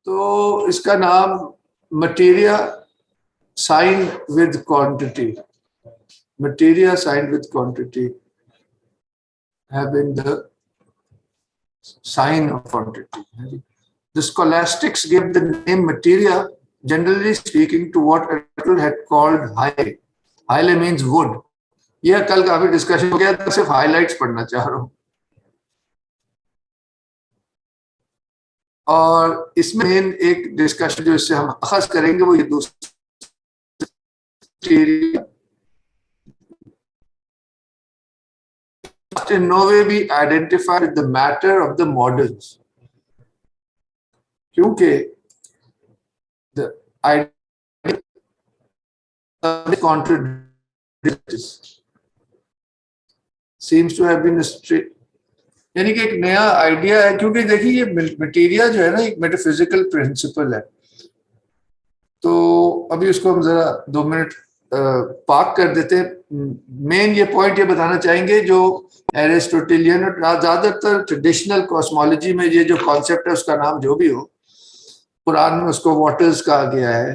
تو اس کا نام materia sign with quantity, materia sign with quantity having the sign of quantity. The scholastics gave the name materia, generally speaking, to what Aristotle had called 𝗁. 𝗁 means wood. یہ کل کافی discussion ہو گیا تھا، صرف high lights پڑھنا چاہ رہا ہوں. اور اس میں ایک ڈسکشن جو اس سے ہم اخذ کریں گے وہ یہ دوسری in no way be identified with the matter of the models. کیونکہ the idea contradicts seems to have been یعنی کہ ایک نیا آئیڈیا ہے. کیونکہ دیکھیے یہ مٹیریا جو ہے نا ایک میٹافزیکل پرنسپل ہے. تو ابھی اس کو ہم ذرا 2 منٹ پاک کر دیتے ہیں. مین یہ پوائنٹ یہ بتانا چاہیں گے جو ایرسٹوٹیلین اور زیادہ تر ٹریڈیشنل کاسمولوجی میں یہ جو کانسیپٹ ہے اس کا نام جو بھی ہو، قرآن میں اس کو واٹرز کہا گیا ہے،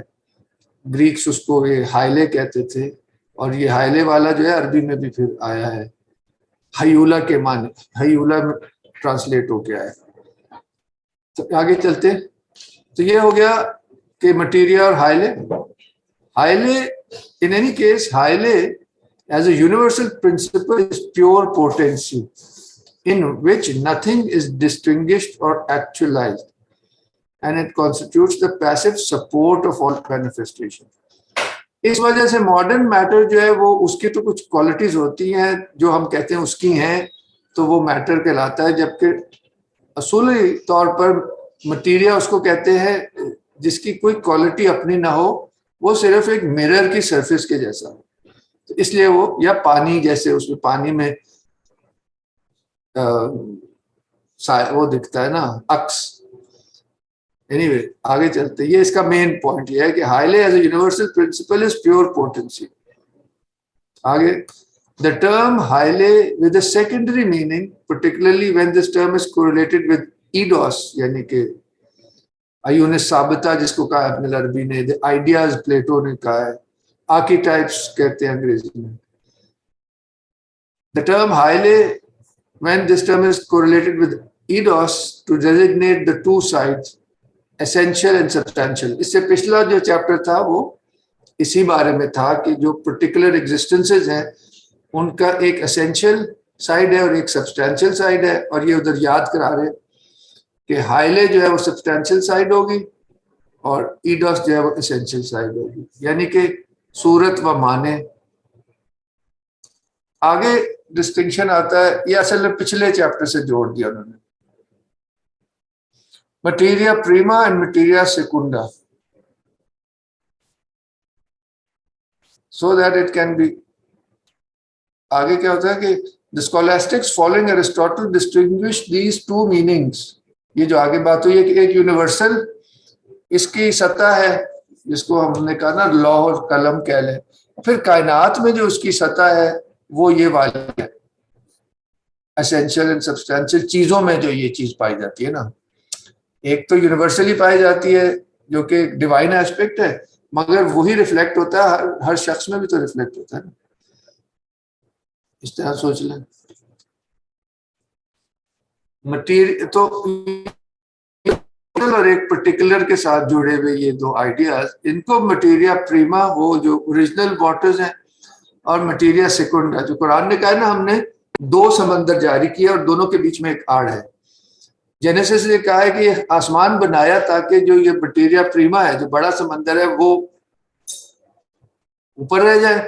گریکس اس کو یہ ہائلے کہتے تھے، اور یہ ہائلے والا جو ہے عربی میں بھی پھر آیا ہے، ہیولا کے معنی، ہیولا میں ٹرانسلیٹ ہو گیا ہے. تو آگے چلتے. تو یہ ہو گیا کہ مٹیریا اور ہائلے. ہائلے in any case, 𝗁 as a universal principle is pure potency in which nothing is distinguished or actualized, and it constitutes the passive support of all manifestation. اس وجہ سے ماڈرن میٹر جو ہے وہ اس کی تو کچھ کوالٹیز ہوتی ہیں جو ہم کہتے ہیں اس کی ہیں تو وہ میٹر کہلاتا ہے، جبکہ اصولی طور پر مٹیریا اس کو کہتے ہیں جس کی کوئی کوالٹی اپنی نہ ہو، وہ صرف ایک مرر کی سرفیس کے جیسا ہو. تو اس لیے وہ، یا پانی جیسے اس میں پانی میں وہ دکھتا ہے نا عکس. اینی وے آگے چلتے. یہ اس کا مین پوائنٹ یہ ہے کہ 𝗁 as a universal principle is pure potency. آگے the term 𝗁 with a secondary meaning, particularly when this term is correlated with eidos, یعنی کہ عیون ثابتہ جس کو کہا ابن العربی نے، the ideas پلیٹو نے کہا ہے، archetypes کہتے ہیں انگریزی میں. The term 𝗁, when this term is correlated with eidos to designate the two sides, essential and substantial. اس سے پچھلا جو چیپٹر تھا وہ اسی بارے میں تھا کہ جو پرٹیکولر ایگزسٹنسز ہیں ان کا ایک اسینشیل سائڈ ہے اور ایک سبسٹینشیل سائڈ ہے، اور یہ ادھر یاد کرا رہے کہ 𝗁 جو ہے وہ سبسٹینشیل سائڈ ہوگی اور ایڈوس جو ہے وہ اسینشیل سائڈ ہوگی، یعنی کہ صورت و معنی. آگے ڈسٹنکشن آتا ہے، یہ اصل میں پچھلے چیپٹر سے جوڑ دیا انہوں نے. Materia پریما and materia سیکنڈا، so that it can be. آگے کیا ہوتا ہے کہ the scholastics following Aristotle distinguished these two meanings. یہ جو آگے بات ہوئی ہے کہ ایک یونیورسل اس کی سطح ہے جس کو ہم نے کہا نا لوح اور قلم کہہ لیں، پھر کائنات میں جو اس کی سطح ہے وہ یہ والی ہے، اسینشیل اینڈ سبسٹینشیل چیزوں میں جو یہ چیز پائی جاتی ہے نا. ایک تو یونیورسلی پائی جاتی ہے جو کہ ڈیوائن ایسپیکٹ ہے، مگر وہی ریفلیکٹ ہوتا ہے ہر شخص میں بھی تو ریفلیکٹ ہوتا ہے نا. اس طرح سوچ لیں. مٹیریل تو اور ایک پرٹیکولر کے ساتھ جڑے ہوئے یہ دو آئیڈیاز، ان کو مٹیریا پریما وہ جو اوریجنل واٹرز ہیں اور مٹیریا سیکنڈا جو قرآن نے کہا ہے نا ہم نے 2 سمندر جاری کیا اور دونوں کے بیچ میں ایک آڑ ہے. جینیسس نے کہا ہے کہ یہ آسمان بنایا تاکہ جو یہ مٹیریا پریما ہے جو بڑا سمندر ہے وہ اوپر رہ جائے،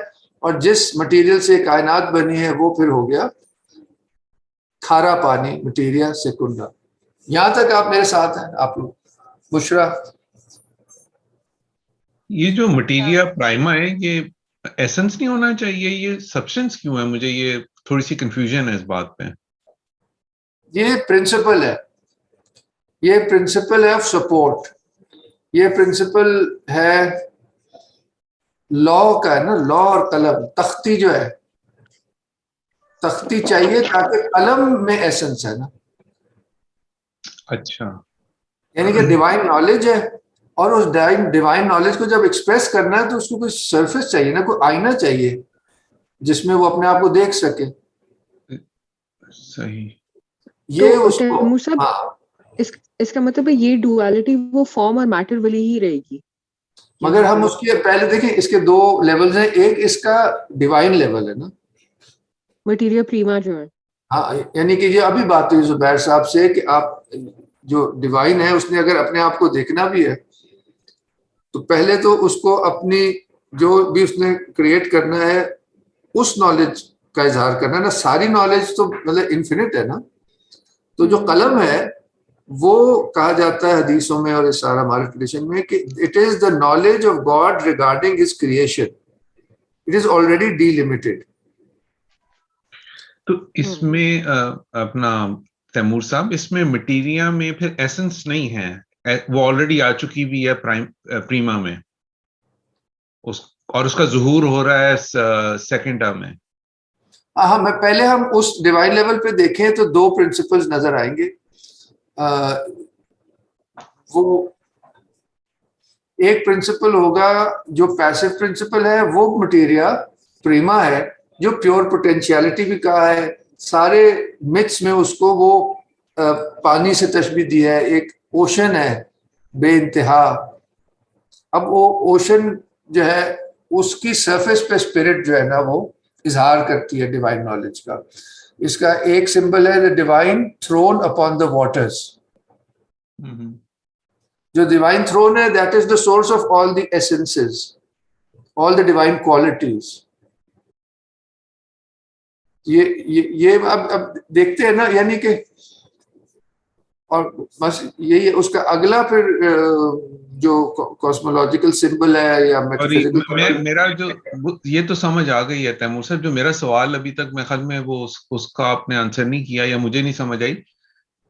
اور جس مٹیریل سے کائنات بنی ہے وہ پھر ہو گیا کھارا پانی، مٹیریا سیکنڈا. یہاں تک آپ میرے ساتھ ہیں آپ لوگ؟ بشرا، یہ جو مٹیریا پرائما ہے یہ ایسنس نہیں ہونا چاہیے، یہ سبسٹنس کیوں ہے؟ مجھے یہ تھوڑی سی کنفیوژن ہے اس بات پہ. یہ پرنسپل ہے، یہ پرنسپل ہے آف سپورٹ، یہ پرنسپل ہے لا کا ہے نا، لا اور قلم. تختی جو ہے تختی چاہیے تاکہ قلم میں ایسنس ہے نا. اچھا یعنی کہ ڈیوائن نالج ہے، اور اس ڈیوائن نالج کو جب ایکسپریس کرنا ہے تو اس کو کوئی سرفیس چاہیے نا، کوئی آئینہ چاہیے جس میں وہ اپنے آپ کو دیکھ سکے. صحیح. یہ اس کو تیمور صاحب ہاں، اس کا مطلب ہے یہ ڈوالٹی وہ فارم اور میٹر والی ہی رہے گی. مگر ہم اس کے پہلے دیکھیں اس کے دو لیولز ہیں. ایک اس کا ڈیوائن لیول ہے نا، مٹیریل پریما جو ہے. ہاں، یعنی کہ یہ ابھی بات ہوئی زبیر صاحب سے کہ آپ جو ڈیوائن ہے اس نے اگر اپنے آپ کو دیکھنا بھی ہے تو پہلے تو اس کو اپنی جو بھی اس نے کریٹ کرنا ہے اس نالج کا اظہار کرنا ہے نا. ساری نالج تو مطلب انفینٹ ہے نا. تو جو قلم ہے وہ کہا جاتا ہے حدیثوں میں اور اس سارا ہمارے ٹریڈیشن میں کہ it is the knowledge of God regarding his creation, it is already D limited. تو اس میں اپنا تیمور صاحب اس میں مٹیریا میں پھر ایسنس نہیں ہے، وہ آلریڈی آ چکی بھی ہے پریما میں، اور اس کا ظہور ہو رہا ہے سیکنڈ ٹرم میں. ہاں، میں پہلے ہم اس ڈیوائن لیول پہ دیکھیں تو دو پرنسپلز نظر آئیں گے. وہ ایک پرنسپل ہوگا جو پیسو پرنسپل ہے، وہ مٹیریا پریما ہے جو پیور پوٹینشیلٹی بھی کہا ہے. سارے متس میں اس کو وہ پانی سے تشبیہ دی ہے، ایک اوشن ہے بے انتہا. اب وہ اوشن جو ہے اس کی سرفیس پہ اسپرٹ جو ہے نا وہ اظہار کرتی ہے ڈیوائن نالج کا. اس کا ایک سمبل ہے the divine throne upon the waters. جو ڈیوائن تھرون ہے that is the source of all the essences, all the divine qualities. یہ اب دیکھتے ہیں نا، یعنی کہ اور بس یہی ہے اس کا اگلا پھر جو کاسمولوجیکل سمبل ہے یا میٹافزیکل. میرا جو یہ تو سمجھ آ گئی ہے تیمور صاحب، جو میرا سوال ابھی تک میں خیال میں وہ اس کا آپ نے آنسر نہیں کیا یا مجھے نہیں سمجھ آئی.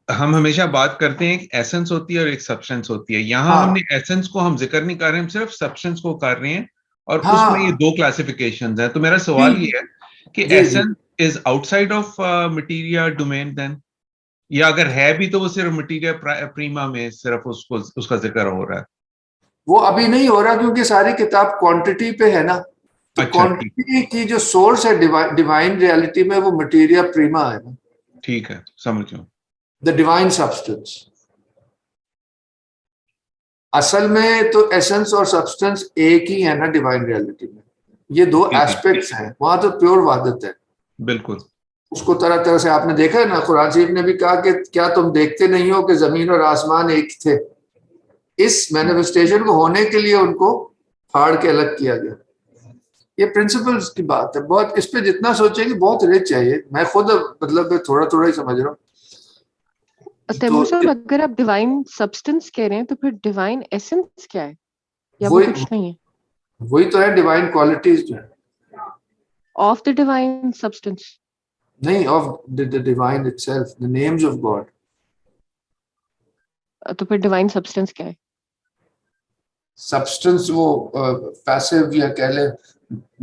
ہم ہمیشہ بات کرتے ہیں ایک ایسنس ہوتی ہے اور ایک سبسٹنس ہوتی ہے. یہاں ہم نے ایسنس کو ہم ذکر نہیں کر رہے ہیں، ہم صرف سبسٹنس کو کر رہے ہیں، اور اس میں یہ دو کلاسیفیکیشنز ہیں. تو میرا سوال یہ ہے کہ essence is outside of materia domain then, یا اگر ہے بھی تو وہ صرف مٹیریا پریما میں صرف اس کا ذکر ہو رہا ہے؟ وہ ابھی نہیں ہو رہا کیونکہ ساری کتاب کوانٹٹی پہ ہے نا. تو کوانٹٹی کی جو سورس ہے ڈیوائن ریالٹی میں وہ مٹیریا پریما ہے نا. ٹھیک ہے، سمجھ گیا. دا ڈیوائن سبسٹنس اصل میں تو ایسنس اور سبسٹنس ایک ہی ہے نا ڈیوائن ریالٹی میں. یہ دو ایسپیکٹس ہیں، وہاں تو پیور وحدت ہے. بالکل. اس کو طرح طرح سے آپ نے دیکھا ہے نا. قرآن شریف نے بھی کہا کہ کیا تم دیکھتے نہیں ہو کہ زمین اور آسمان ایک تھے. اس مینیفیسٹیشن کو ہونے کے لیے ان کو پھاڑ کے الگ کیا گیا. یہ پرنسپلز کی بات ہے. بہت اس پہ جتنا سوچیں گے بہت رچ ہے. یہ میں خود مطلب تھوڑا تھوڑا ہی سمجھ رہا ہوں. تیمور صاحب اگر آپ ڈیوائن سبسٹنس کہہ رہے ہیں تو پھر ڈیوائن ایسنس کیا ہے، یا وہ کچھ نہیں ہے؟ وہی تو ہے ڈیوائن کوالٹیز جو ہے آف دا ڈیوائن سبسٹنس، نہیں of the divine it self, the names of God. تو پھر ڈیوائن سبسٹنس کیا ہے؟ سبسٹنس وہ پیسو یا کہہ لیں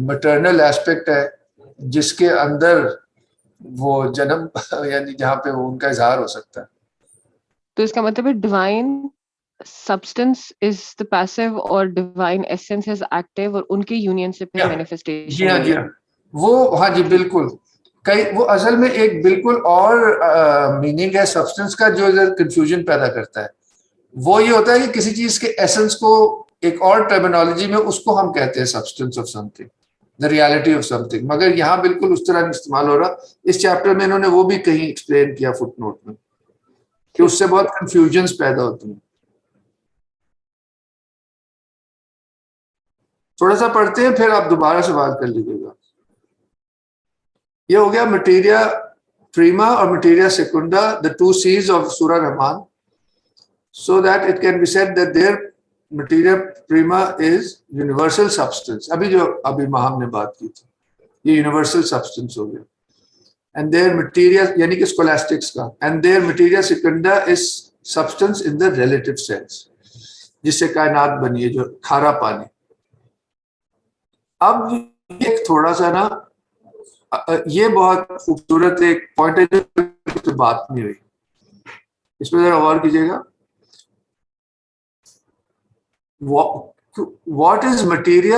مٹرنل ایسپیکٹ ہے جس کے اندر وہ جنم یعنی جہاں پہ وہ ان کا اظہار ہو سکتا ہے. تو اس کا مطلب ہے divine substance is the passive اور ڈیوائن ایسنس از ایکٹیو، اور ان کے یونین سے پھر مینیفیسٹیشن. جی ہاں، جی ہاں، وہ ہاں جی بالکل. وہ اصل میں ایک بالکل اور میننگ ہے سبسٹنس کا جو کنفیوژن پیدا کرتا ہے. وہ یہ ہوتا ہے کہ کسی چیز کے ایسنس کو ایک اور ٹرمینالوجی میں اس کو ہم کہتے ہیں substance of some thing, the reality of some thing. مگر یہاں بالکل اس طرح استعمال ہو رہا. اس چیپٹر میں انہوں نے وہ بھی کہیں ایکسپلین کیا فٹ نوٹ میں کہ اس سے بہت کنفیوژنس پیدا ہوتی ہیں. تھوڑا سا پڑھتے ہیں پھر آپ دوبارہ سوال کر لیجیے گا. یہ ہو گیا مٹیریا پریما اور materia سیکنڈا، the two C's of سورہ رحمان, so that it can be said that their materia prima is universal substance. ابھی ہم نے بات کی تھی یہ یونیورسل سبسٹنس ہو گیا. and their materia یعنی کہ scholastics کا, and their materia secunda is substance in the relative sense, جس سے کائنات بنی ہے جو کھارا پانی. اب ایک تھوڑا سا نا یہ بہت خوبصورت ایک پوائنٹ ہے جو بات نہیں ہوئی, اس پہ ذرا غور کیجیے گا. what is materia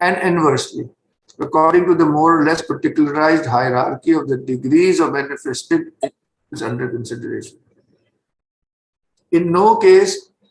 And inversely, according to the more or less particularized hierarchy of the degrees of manifested is under consideration. In no case,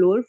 lower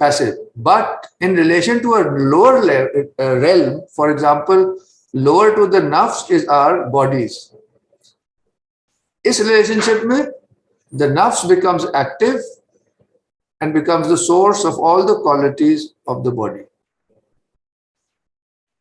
passive, but in relation to a lower realm, for example, lower to the nafs is our bodies. Is relationship mein the nafs becomes active and becomes the source of all the qualities of the body.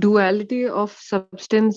duality of substance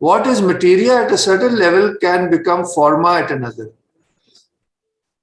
what is materia at a certain level can become forma at another.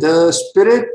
the spirit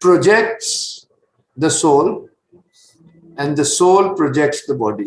projects the soul and the soul projects the body.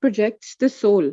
projects the soul.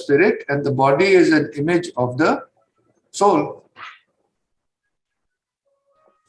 spirit and the body is an image of the soul.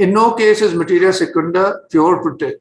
In no case is materia secunda pure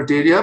materia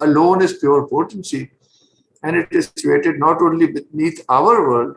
alone is pure potency, and it is situated not only beneath our world.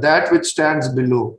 that which stands below.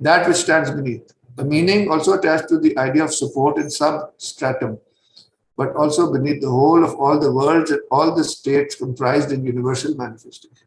That which stands beneath. The meaning also attached to the idea of support in substratum, but also beneath the whole of all the worlds and all the states comprised in universal manifestation.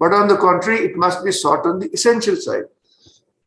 But on the contrary, it must be sought on the essential side.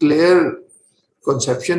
clear conception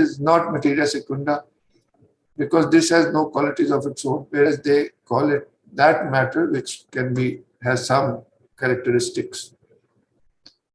is not materia secunda, because this has no qualities of its own, whereas they call it that matter which can be has some characteristics.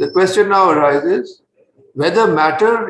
the question now arises whether matter,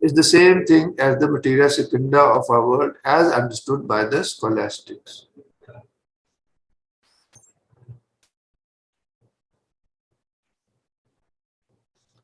is the same thing as the materia secunda of our world as understood by the scholastics.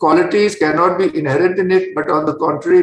qualities cannot be inherent in it, but on the contrary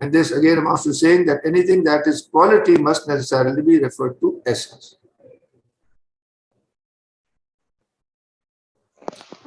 And this again amounts to saying that anything that is quality must necessarily be referred to essence.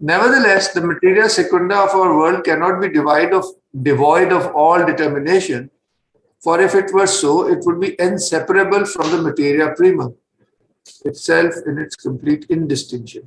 Nevertheless, the materia secunda of our world cannot be devoid of all determination, for if it were so, it would be inseparable from the materia prima itself in its complete indistinction.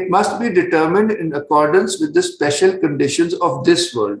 it must be determined in accordance with the special conditions of this world.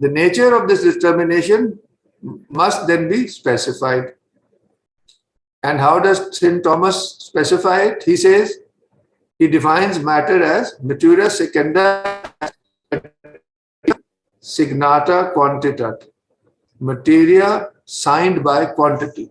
The nature of this determination must then be specified. And how does St. Thomas specify it? He says, he defines matter as materia secunda signata quantitate, materia signed by quantity.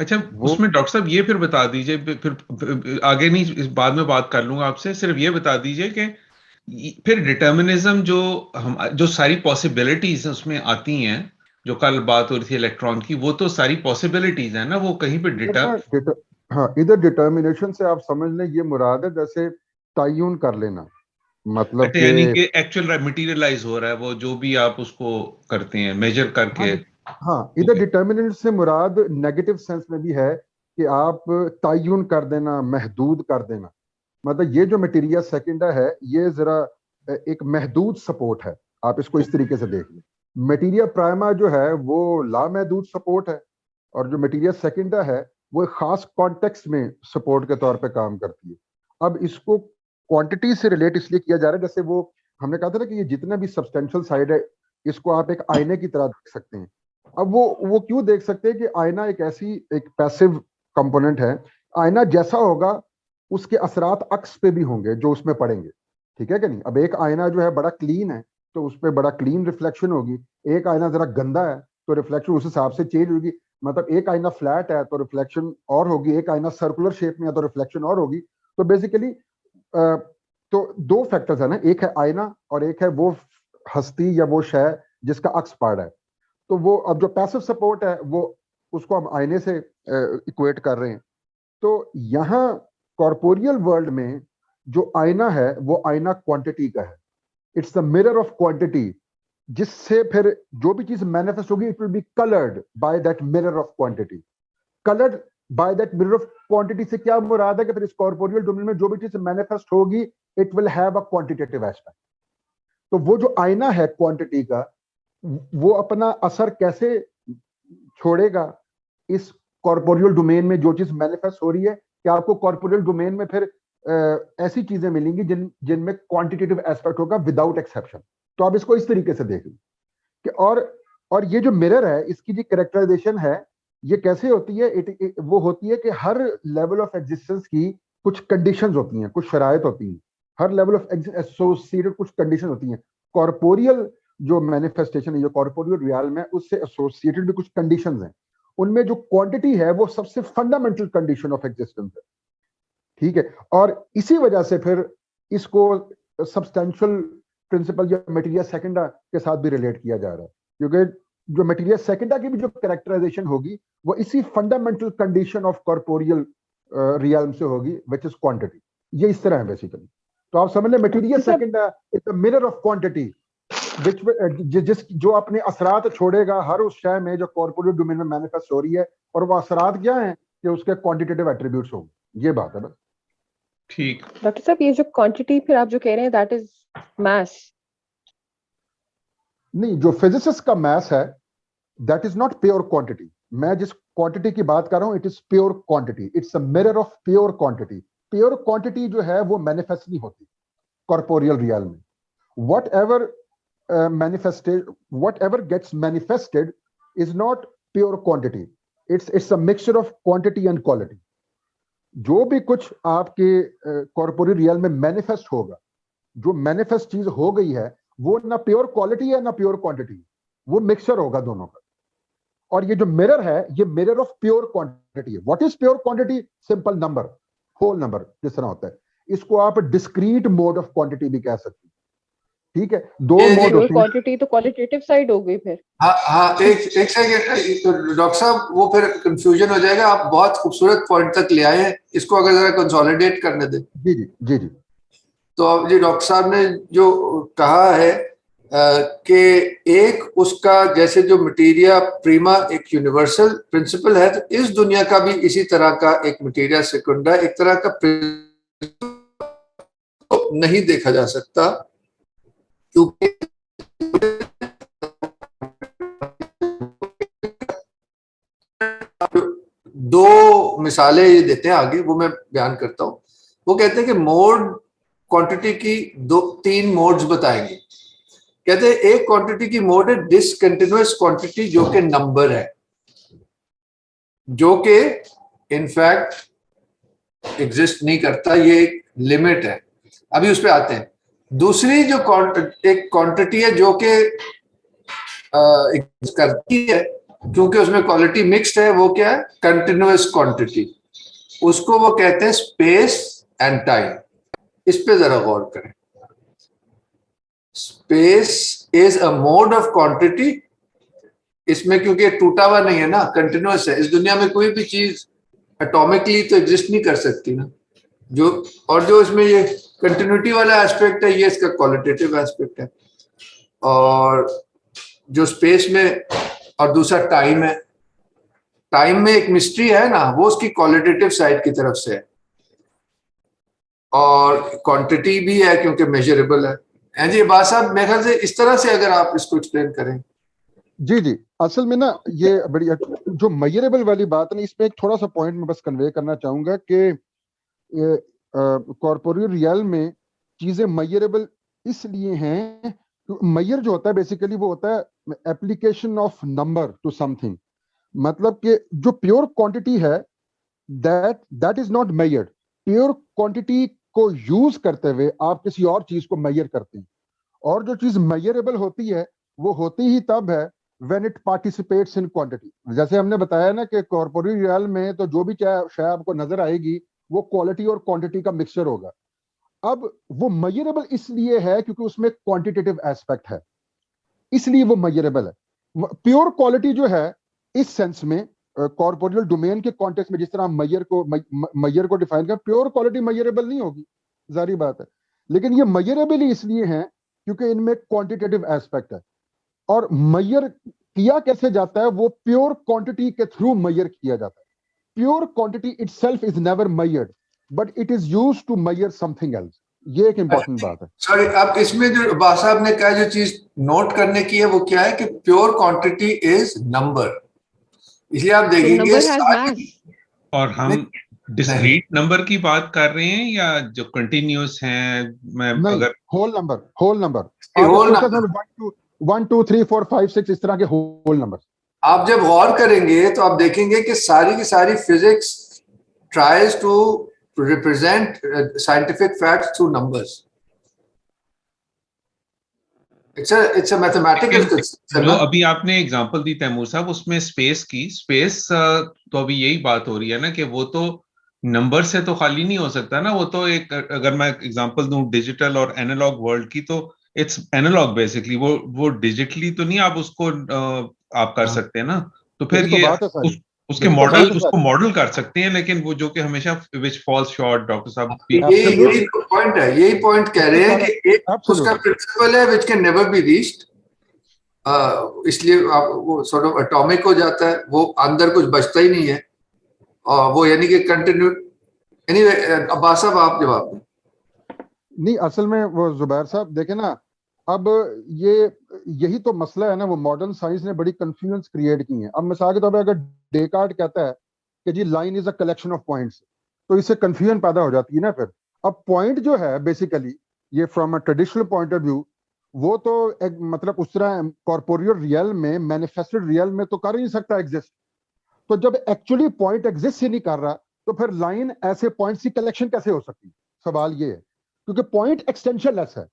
اچھا اس میں doctor صاحب یہ پھر بتا دیجئے، پھر آگے نہیں اس بعد میں بات کر لوں گا آپ سے، صرف یہ بتا دیجئے کہ پھر ڈٹرمنزم جو ساری پاسبلٹیز اس میں آتی ہیں، جو کل بات ہو رہی تھی الیکٹران کی، وہ تو ساری پاسبلٹیز ہیں نا، وہ کہیں پہ ہاں ادھر ڈٹرمنیشن سے آپ سمجھ لیں یہ مراد ہے جیسے تعین کر لینا، مطلب کہ یعنی کہ ایکچوئل مٹیریلائز ہو رہا ہے وہ جو بھی آپ اس کو کرتے ہیں میجر کر کے. ہاں ادھر ڈٹرمننٹ سے مراد نیگیٹو سینس میں بھی ہے کہ آپ تعین کر دینا، محدود کر دینا. مطلب یہ جو مٹیریل سیکنڈا ہے یہ ذرا ایک محدود سپورٹ ہے، آپ اس کو اس طریقے سے دیکھ لیں. مٹیریل پرائما جو ہے وہ لامحدود سپورٹ ہے، اور جو مٹیریل سیکنڈا ہے وہ ایک خاص کانٹیکسٹ میں سپورٹ کے طور پہ کام کرتی ہے. اب اس کو کوانٹٹی سے ریلیٹ اس لیے کیا جا رہا ہے، جیسے وہ ہم نے کہا تھا نا کہ یہ جتنا بھی سبسٹینشل سائڈ ہے اس کو آپ ایک آئینے کی طرح دیکھ سکتے ہیں. اب وہ کیوں دیکھ سکتے ہیں کہ آئینہ ایک ایسی ایک پیسو کمپوننٹ ہے، آئینہ جیسا ہوگا اس کے اثرات عکس پہ بھی ہوں گے جو اس میں پڑیں گے، ٹھیک ہے کہ نہیں. اب ایک آئینہ جو ہے بڑا کلین ہے تو اس پہ بڑا کلین ریفلیکشن ہوگی، ایک آئینہ ذرا گندا ہے تو ریفلیکشن اس حساب سے چینج ہوگی. مطلب ایک آئینہ فلیٹ ہے تو ریفلیکشن اور ہوگی، ایک آئینہ سرکولر شیپ میں ہے تو ریفلیکشن اور ہوگی. تو بیسیکلی تو دو فیکٹرز ہیں نا، ایک ہے آئینہ اور ایک ہے وہ ہستی یا وہ شے جس کا عکس پڑ رہا ہے. تو وہ اب جو پیسو سپورٹ ہے وہ اس کو ہم آئینے سے ایکویٹ کر رہے ہیں. تو یہاں کارپوریل ورلڈ میں جو آئینہ ہے وہ آئینہ کوانٹٹی کا ہے، it's the mirror of quantity, جس سے پھر جو بھی چیز مینیفیسٹ ہوگی it will be coloured by that mirror of quantity. Coloured by that mirror of quantity سے کیا مراد ہے کہ پھر اس کارپوریل ڈومین میں جو بھی چیز مینیفیسٹ ہوگی it will have a quantitative aspect. تو وہ جو آئینہ ہے کوانٹٹی کا وہ اپنا اثر کیسے چھوڑے گا اس کارپوریل ڈومین میں جو چیز مینیفیسٹ ہو رہی ہے، کہ آپ کو کارپوریل ڈومین میں پھر ایسی چیزیں ملیں گی جن میں کوانٹیٹیو ایسپیکٹ ہوگا وداؤٹ ایکسیپشن. تو آپ اس کو اس طریقے سے دیکھ لیں کہ اور یہ جو مرر ہے اس کی جو کریکٹرائزیشن ہے یہ کیسے ہوتی ہے، وہ ہوتی ہے کہ ہر لیول آف ایگزسٹنس کی کچھ کنڈیشنز ہوتی ہیں، کچھ شرائط ہوتی ہیں، ہر لیول آف ایسوسیٹڈ کچھ کنڈیشن ہوتی ہیں. کارپوریل جو مینیفیسٹیشن ہے جو کارپوریل ریالم ہے اس سے ایسوسیٹڈ بھی کچھ کنڈیشنز ہیں. ان میں جو کوانٹٹی ہے وہ سب سے فنڈامنٹل کنڈیشن آف ایگزسٹنس ہے، ٹھیک ہے. اور اسی وجہ سے پھر اس کو سبسٹینشل پرنسپل یا مٹیریل سیکنڈا کے ساتھ بھی ریلیٹ کیا جا رہا ہے، کیونکہ جو مٹیریل سیکنڈا کی بھی جو کریکٹرائزیشن ہوگی وہ اسی فنڈامنٹل کنڈیشن آف کارپوریل ریالم سے ہوگی وچ از کوانٹٹی. یہ اس طرح ہے بیسیکلی. تو آپ سمجھ لیں material secunda is the mirror of quantity جو اپنے اثرات چھوڑے گا ہر اس شے میں جو کارپوریٹ ڈومین میں مینیفیسٹ ہو رہی ہے، اور وہ اثرات کیا ہیں کہ اس کے کوانٹیٹیو ایٹریبیوٹس ہوں. یہ بات ہے بس. ٹھیک ڈاکٹر صاحب یہ جو کوانٹٹی پھر آپ جو کہہ رہے ہیں دیٹ از میس؟ نہیں، جو فزسسٹ کا میس ہے that is not pure quantity. میں جس کوانٹٹی کی بات کر رہا ہوں it is pure quantity, it's a mirror of pure quantity. Pure quantity جو ہے وہ مینیفیسٹ نہیں ہوتی کارپوریل ریال میں. whatever gets manifested is not pure quantity, it's a mixture of quantity and quality. جو بھی کچھ آپ کے کارپوریل ریال میں مینیفیسٹ ہوگا، جو مینیفیسٹ چیز ہو گئی ہے وہ نہ پیور کوالٹی ہے نہ پیور کوانٹٹی، وہ مکسچر ہوگا دونوں کا. اور یہ جو مرر ہے یہ مرر آف پیور کوانٹٹی ہے. What is pure quantity? Simple number, whole number جس طرح ہوتا ہے. اس کو آپ ڈسکریٹ موڈ آف کوانٹٹی بھی کہہ سکتے ہیں، ٹھیک ہے. دو موڈ ہوتے ہیں. کوانٹٹی تو کوالٹیٹیو سائڈ ہو گئی پھر. ہاں ایک سیکنڈ ڈاکٹر صاحب، وہ پھر کنفیوژن ہو جائے گا. آپ بہت خوبصورت پوائنٹ تک لے آئے ہیں، اس کو اگر ذرا کنسولیڈیٹ کرنے دیں. جی جی جی جی. تو اب جی ڈاکٹر صاحب نے جو کہا ہے کہ ایک اس کا جیسے جو مٹیریا پریما ایک یونیورسل پرنسپل ہے، تو اس دنیا کا بھی اسی طرح کا ایک مٹیریا سیکنڈا ایک طرح کا نہیں دیکھا جا سکتا، کیونکہ دو مثالیں یہ دیتے ہیں آگے، وہ میں بیان کرتا ہوں. وہ کہتے ہیں کہ موڈ کوانٹٹی کی تین موڈز بتائیں گے. کہتے ہیں ایک کوانٹٹی کی موڈ ہے ڈسکنٹینیوس کوانٹٹی، جو کہ نمبر ہے، جو کہ انفیکٹ ایگزسٹ نہیں کرتا، یہ ایک لمٹ ہے. ابھی اس پہ آتے ہیں. دوسری جو ایک کوانٹٹی ہے جو کہ ایگزسٹ کرتی ہے، کیونکہ اس میں کوالٹی مکسڈ ہے، وہ کیا ہے؟ Continuous quantity. اس کو وہ کہتے ہیں اسپیس اینڈ ٹائم. اس پہ ذرا غور کریں. Space is a mode of quantity. اس میں کیونکہ ٹوٹا ہوا نہیں ہے نا، کنٹینیوس ہے. اس دنیا میں کوئی بھی چیز اٹامکلی تو ایگزسٹ نہیں کر سکتی نا. جو اس میں یہ کنٹینیوٹی والا ایسپیکٹ ہے، یہ اس کا کوالٹیٹیو ایسپیکٹ ہے. اور جو اسپیس میں، اور دوسرا ٹائم ہے. ٹائم میں ایک مسٹری ہے نا، وہ اس کی کوالٹیٹیو سائڈ کی طرف سے ہے. اور کوانٹٹی بھی ہے کیونکہ میجریبل ہے. جی عباس صاحب، میرے خیال سے اس طرح سے اگر آپ اس کو ایکسپلین کریں. جی اصل میں نا یہ بڑی جو میجریبل والی بات ہے، اس میں ایک تھوڑا سا پوائنٹ میں بس کنوے کرنا چاہوں گا کہ کارپوریل ریئل میں چیزیں میجریبل اس لیے ہیں، میئر جو ہوتا ہے بیسیکلی وہ ہوتا ہے application of number to something. مطلب کہ جو پیور کوانٹٹی ہے that is not measured. Pure quantity کو یوز کرتے ہوئے آپ کسی اور چیز کو میئر کرتے ہیں. اور جو چیز میئریبل ہوتی ہے وہ ہوتی ہی تب ہے when it participates in quantity. جیسے ہم نے بتایا نا کہ کارپوریٹ ریئل میں تو جو بھی شے آپ کو نظر آئے گی وہ کوالٹی اور کوانٹٹی کا مکسچر ہوگا. اب وہ میئریبل اس لیے ہے کیونکہ اس میں کوانٹیٹیو ایسپیکٹ ہے، اس لیے وہ میئریبل ہے. پیور کوالٹی جو ہے اس سینس میں کارپوریل ڈومین کے کانٹیکس میں جس طرح میئر کو ڈیفائن کر، پیور کوالٹی میئریبل نہیں ہوگی، ظاہری بات ہے. لیکن یہ میئریبل ہی اس لیے ہیں کیونکہ ان میں کوانٹیٹیو ایسپیکٹ ہے. اور میئر کیا کیسے جاتا ہے؟ وہ پیور کوانٹٹی کے تھرو میئر کیا جاتا ہے. Pure quantity itself is never measured but it is used to measure something else. یہ ایک امپورٹنٹ بات ہے. سوری، اب اس میں جو عباس صاحب نے کہا جو چیز نوٹ کرنے کی ہے وہ کیا ہے کہ پیور کوانٹٹی از نمبر. اس لیے آپ دیکھیں گے اور ہم ڈسکریٹ نمبر کی بات کر رہے ہیں یا جو کنٹینیوس ہیں؟ میں اگر ہول نمبر 1 2 3 4 5 6 اس طرح کے ہول نمبر آپ جب غور کریں گے تو آپ دیکھیں گے کہ ساری کی ساری physics tries to represent scientific facts through numbers. It's a mathematical. جو ابھی آپ نے اگزامپل دی تیمور صاحب، اس میں اسپیس کی، اسپیس تو ابھی یہی بات ہو رہی ہے نا کہ وہ تو نمبر سے تو خالی نہیں ہو سکتا نا. وہ تو ایک، اگر میں اگزامپل دوں ڈیجیٹل اور اینالوگ ورلڈ کی، تو اٹس اینالوگ بیسکلی. وہ ڈیجیٹلی تو نہیں آپ اس کو آپ کر سکتے ہیں نا. تو پھر یہ اس کے ماڈل، اس کو ماڈل کر سکتے ہیں، لیکن وہ جو کہ ہمیشہ which falls short. ڈاکٹر صاحب یہی پوائنٹ ہے، یہی پوائنٹ کہہ رہے ہیں کہ اس کا پرنسپل ہے which can never be reached. اس لیے وہ sort of atomic ہو جاتا ہے، وہ اندر کچھ بچتا ہی نہیں ہے. اور وہ یعنی کہ کنٹینیو. عباس صاحب آپ جواب دیں. نہیں، اصل میں وہ زبیر صاحب دیکھیں نا، اب یہی تو مسئلہ ہے نا. وہ ماڈرن سائنس نے بڑی کنفیوژنس کریٹ کی ہیں. اب مثال کے طور پہ اگر ڈیکارٹ کہتا ہے کہ جی line is a collection of points, تو اس سے کنفیوژن پیدا ہو جاتی ہے نا. پھر اب پوائنٹ جو ہے بیسیکلی یہ from a traditional point of view, وہ تو ایک مطلب اس طرح کارپوریل ریئل میں، مینیفیسٹڈ ریئل میں تو کر ہی نہیں سکتا ایگزسٹ. تو جب ایکچولی پوائنٹ ایگزسٹ ہی نہیں کر رہا تو پھر لائن ایسے پوائنٹس کی کلیکشن کیسے ہو سکتی؟ سوال یہ ہے، کیونکہ پوائنٹ ایکسٹینشن لیس ہے.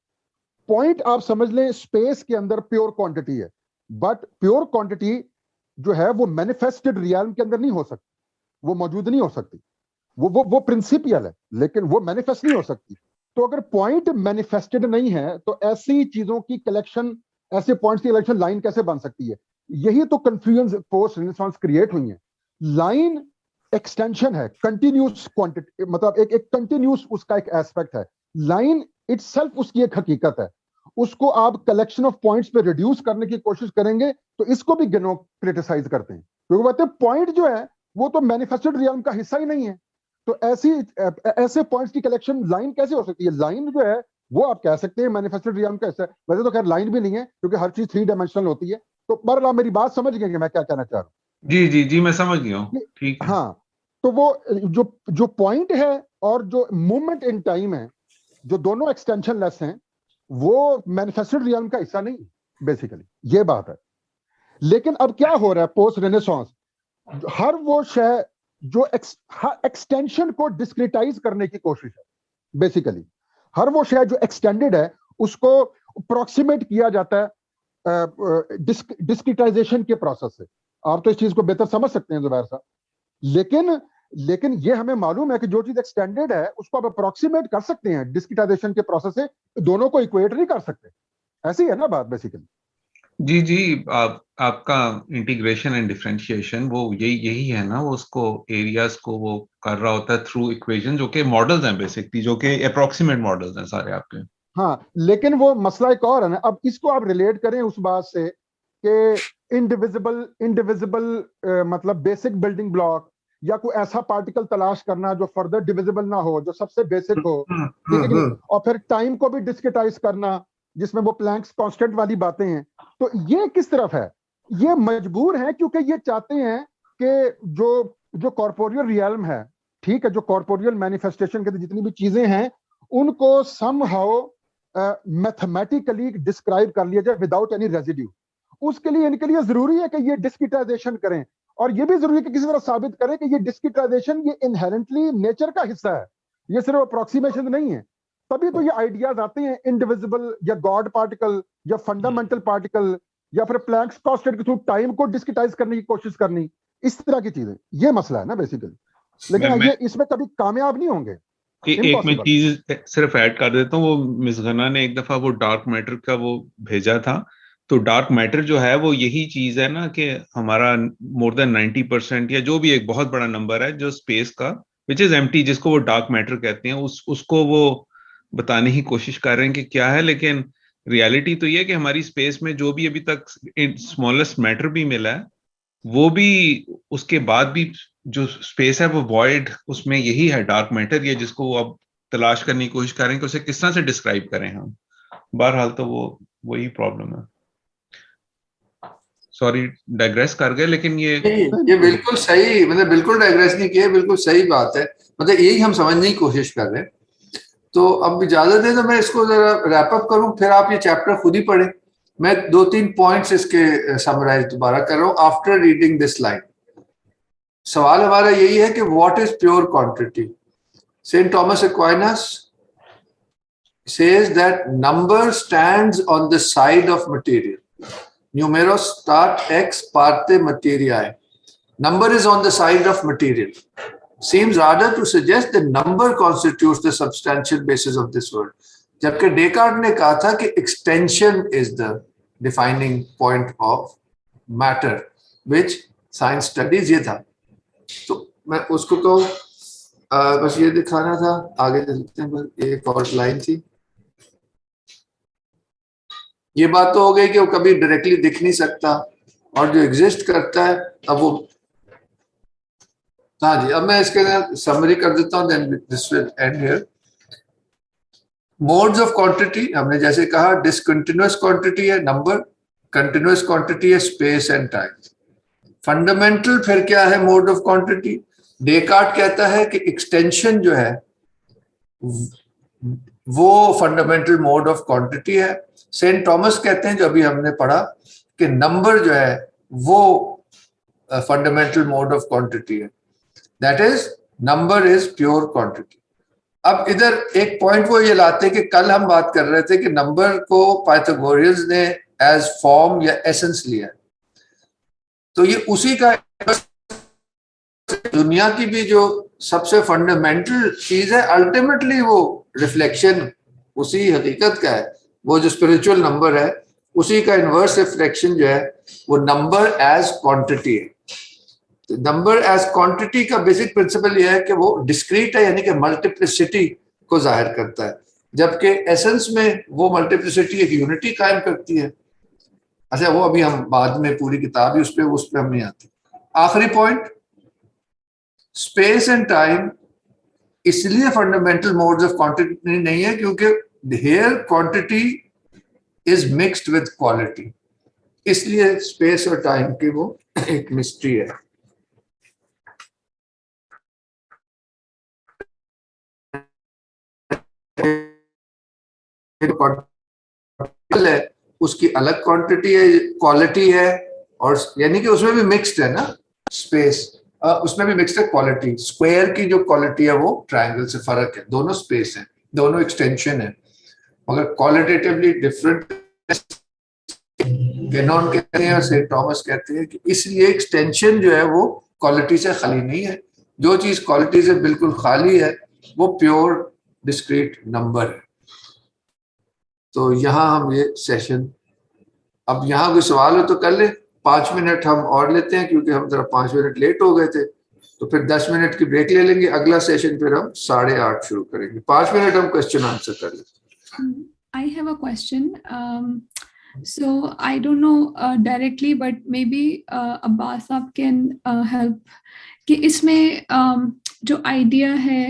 پوائنٹ آپ سمجھ لیں اسپیس کے اندر پیور کوانٹٹی ہے، بٹ پیور کوانٹٹی جو ہے وہ مینیفیسٹڈ ریئلم کے اندر نہیں ہو سکتی، وہ موجود نہیں ہو سکتی. وہ پرنسپیل ہے لیکن وہ مینیفیسٹ نہیں ہو سکتی. تو اگر پوائنٹ مینیفیسٹڈ نہیں ہے تو ایسی چیزوں کی کلیکشن، ایسے پوائنٹس کی کلیکشن لائن کیسے بن سکتی ہے؟ یہی تو کنفیوژن پوسٹ رینیسانس کریٹ ہوئی ہیں. لائن ایکسٹینشن ہے، کنٹینیوس کوانٹٹی، مطلب ایک کنٹینیوس اس کا ایک ایسپیکٹ ہے. لائن اٹ سیلف اس کی ایک حقیقت ہے. اس کو آپ کلیکشن آف پوائنٹس پہ ریڈیوس کرنے کی کوشش کریں گے تو اس کو بھی گنو کریٹیسائز کرتے ہیں، کیونکہ بات ہے پوائنٹ جو ہے وہ تو مینیفیسٹڈ ریئلم کا حصہ ہی نہیں ہے. تو ایسے پوائنٹس کی کلیکشن لائن کیسے ہو سکتی ہے؟ لائن جو ہے وہ آپ کہہ سکتے ہیں مینیفیسٹڈ ریئلم کا حصہ ہے. ویسے تو خیر لائن بھی نہیں ہے کیونکہ ہر چیز 3 ڈائمینشنل ہوتی ہے. تو بہرحال میری بات سمجھ گئے کہ میں کیا کہنا چاہ رہا ہوں؟ جی میں سمجھ گیا ہوں. ٹھیک ہے. ہاں، تو وہ جو پوائنٹ ہے اور جو مومنٹ ان ٹائم ہے، جو دونوں ایکسٹینشن لیس ہیں، وہ مینیفیسٹڈ ریئلم کا حصہ نہیں بیسیکلی. یہ بات ہے. لیکن اب کیا ہو رہا ہے پوسٹ رینیسانس؟ ہر وہ شے جو ایکسٹینشن کو ڈسکریٹائز کرنے کی کوشش ہے بیسیکلی. ہر وہ شے جو ایکسٹینڈڈ ہے اس کو اپروکسیمیٹ کیا جاتا ہے ڈسکریٹائزیشن کے پروسیس سے. آپ تو اس چیز کو بہتر سمجھ سکتے ہیں زبیر صاحب. لیکن یہ ہمیں معلوم ہے کہ جو چیز ایکسٹینڈیڈ ہے اس کو آپ اپروکسیمیٹ کر سکتے ہیں ڈسکریٹائزیشن کے پروسیس سے, دونوں کو ایکویٹ نہیں کر سکتے. ایسی ہے نا بات بیسیکلی. جی آپ کا انٹیگریشن اینڈ ڈفرینشیشن وہ یہی ہے نا, وہ اس کو ایریاز کو وہ کر رہا ہوتا ہے تھرو ایکویشن, جو کہ ماڈلز ہیں بیسکلی, جو کہ اپروکسیمیٹ ماڈلز ہیں سارے آپ کے. ہاں, لیکن وہ مسئلہ ایک اور ہے نا. اب اس کو آپ ریلیٹ کریں اس بات سے کہ انڈیویزبل مطلب بیسک بلڈنگ بلاک یا کوئی ایسا پارٹیکل تلاش کرنا جو فردر ڈیویزبل نہ ہو, جو سب سے بیسک ہو, ٹھیک ہے جی, اور پھر ٹائم کو بھی ڈسکریٹائز کرنا جس میں وہ پلانکس کانسٹنٹ والی باتیں ہیں. تو یہ کس طرف ہے؟ یہ مجبور ہیں کیونکہ یہ چاہتے ہیں کہ جو کارپوریل ریئلم ہے, ٹھیک ہے, جو کارپوریل مینیفیسٹیشن کے جتنی بھی چیزیں ہیں ان کو سم ہاؤ میتھمیٹیکلی ڈسکرائب کر لیا جائے وداؤٹ اینی ریزیڈیو. اس کے لیے ان کے لیے ضروری ہے کہ یہ ڈسکریٹائزیشن کریں, اور یہ بھی ضروری ہے کہ کسی طرح ثابت کریں کہ یہ ڈسکریٹائزیشن یہ انہیرنٹلی نیچر کا حصہ ہے, یہ صرف اپروکسیمیشن نہیں ہے. تبھی تو یہ آئیڈیاز آتے ہیں انڈیویزبل یا گاڈ پارٹیکل یا فنڈامنٹل پارٹیکل یا پھر پلانکس کانسٹنٹ کے تھرو ٹائم کو ڈسکریٹائز کرنے کی کوشش کرنی, اس طرح کی چیزیں. یہ مسئلہ ہے نا بیسیکلی. لیکن یہ اس میں کبھی کامیاب نہیں ہوں گے. ایک میں چیز صرف ایڈ کر دیتا ہوں, وہ مس غنا نے ایک دفعہ وہ ڈارک میٹر کا وہ بھیجا تھا. تو ڈارک میٹر جو ہے وہ یہی چیز ہے نا کہ ہمارا مور دین 90% یا جو بھی ایک بہت بڑا نمبر ہے جو اسپیس کا وچ از ایمٹی, جس کو وہ ڈارک میٹر کہتے ہیں, اس کو وہ بتانے کی کوشش کر رہے ہیں کہ کیا ہے. لیکن ریالٹی تو یہ کہ ہماری اسپیس میں جو بھی ابھی تک اسمالسٹ میٹر بھی ملا ہے وہ بھی اس کے بعد بھی جو اسپیس ہے وہ وائڈ, اس میں یہی ہے ڈارک میٹر, یہ جس کو وہ اب تلاش کرنے کی کوشش کریں کہ اسے کس طرح سے ڈسکرائب کریں ہم. بہرحال تو وہی پرابلم ہے. سوری ڈائگریس کر گئے, لیکن یہ بالکل صحیح, مطلب بالکل ڈائگریس نہیں کیا, بالکل صحیح بات ہے. مطلب یہی ہم سمجھنے کی کوشش کر رہے ہیں. تو اب اجازت دیں تو میں اس کو ذرا ریپ اپ کروں, پھر آپ یہ چیپٹر خود ہی پڑھیں. میں 2-3 پوائنٹس اس کے سمرائز دوبارہ کر رہا ہوں آفٹر ریڈنگ دس لائن. سوال ہمارا یہی ہے کہ what is pure quantity. Saint Thomas Aquinas says that number stands on the side of material. Numeros stat ex parte materiae. Number is on the side of material. Seems rather to suggest that number constitutes the substantial basis of this world. جبکہ Descartes نے کہا تھا کہ extension is the defining point of matter, which science studies. یہ تھا. تو میں اس کو کہوں بس یہ دکھانا تھا. آگے چلتے ہیں, بس ایک اور لائن تھی. یہ بات تو ہو گئی کہ وہ کبھی ڈائریکٹلی دکھ نہیں سکتا, اور جو ایگزسٹ کرتا ہے اب وہ, ہاں جی, اب میں اس کے سمری کر دیتا ہوں, then this will end here. Modes of quantity ہم نے جیسے کہا, ڈسکنٹینیوس کوانٹٹی ہے نمبر, کنٹینیوس کوانٹٹی ہے اسپیس اینڈ ٹائم. فنڈامنٹل پھر کیا ہے موڈ آف کوانٹٹی. ڈیکارٹ کہتا ہے کہ ایکسٹینشن جو ہے وہ فنڈامنٹل موڈ آف کوانٹٹی ہے. سینٹ تھامس کہتے ہیں, جو ابھی ہم نے پڑھا, کہ نمبر جو ہے وہ فنڈامنٹل موڈ آف کوانٹٹی ہے. That is number is pure quantity. اب ادھر ایک پوائنٹ وہ یہ لاتے کہ کل ہم بات کر رہے تھے کہ نمبر کو پائتھاگورینز نے ایز فارم یا ایسنس لیا, تو یہ اسی کا دنیا کی بھی جو سب سے فنڈامنٹل چیز ہے الٹیمیٹلی وہ ریفلیکشن اسی حقیقت کا ہے. وہ جو اسپرچل نمبر ہے اسی کا انورس ریفلیکشن جو ہے وہ نمبر ایز کوانٹٹی ہے. نمبر ایز کوانٹٹی کا بیسک پرنسپل یہ ہے کہ وہ ڈسکریٹ ہے, یعنی کہ ملٹیپلسٹی کو ظاہر کرتا ہے, جبکہ ایسنس میں وہ ملٹیپلسٹی ایک یونٹی قائم کرتی ہے. اچھا وہ ابھی ہم بعد میں پوری کتاب ہی اس پہ ہم نہیں آتے. آخری پوائنٹ, اسپیس اینڈ ٹائم اس لیے فنڈامنٹل موڈز آف کوانٹٹی نہیں ہے کیونکہ here quantity is mixed with quality, اس لیے اسپیس اور ٹائم کی وہ ایک مسٹری ہے. ہے اس کی الگ کوانٹٹی ہے, کوالٹی ہے, اور یعنی کہ اس میں بھی مکسڈ ہے نا اسپیس, اس میں بھی مکسڈ ہے کوالٹی. اسکوائر کی جو کوالٹی ہے وہ ٹرائنگل سے فرق ہے, دونوں اسپیس ہیں, دونوں ایکسٹینشن ہے, مگر کوالٹیٹیولی ڈفرنٹ. گینون کہتے ہیں اور سینٹ تھامس کہتے ہیں کہ اس لیے ایکسٹینشن جو ہے وہ کوالٹی سے خالی نہیں ہے. جو چیز کوالٹی سے بالکل خالی ہے وہ پیور ڈسکریٹ نمبر ہے. تو یہاں ہم یہ سیشن, اب یہاں کوئی سوال ہو تو کر لیں. 5 منٹ ہم اور لیتے ہیں کیونکہ ہم ذرا 5 منٹ لیٹ ہو گئے تھے, تو پھر 10 منٹ کی بریک لے لیں گے. اگلا سیشن پھر ہم 8:30 شروع کریں گے. 5 منٹ ہم کوشچن آنسر کر لیں. I have a question. So I don't know directly, but maybe Abbas Saab can help. کہ اس میں جو آئیڈیا ہے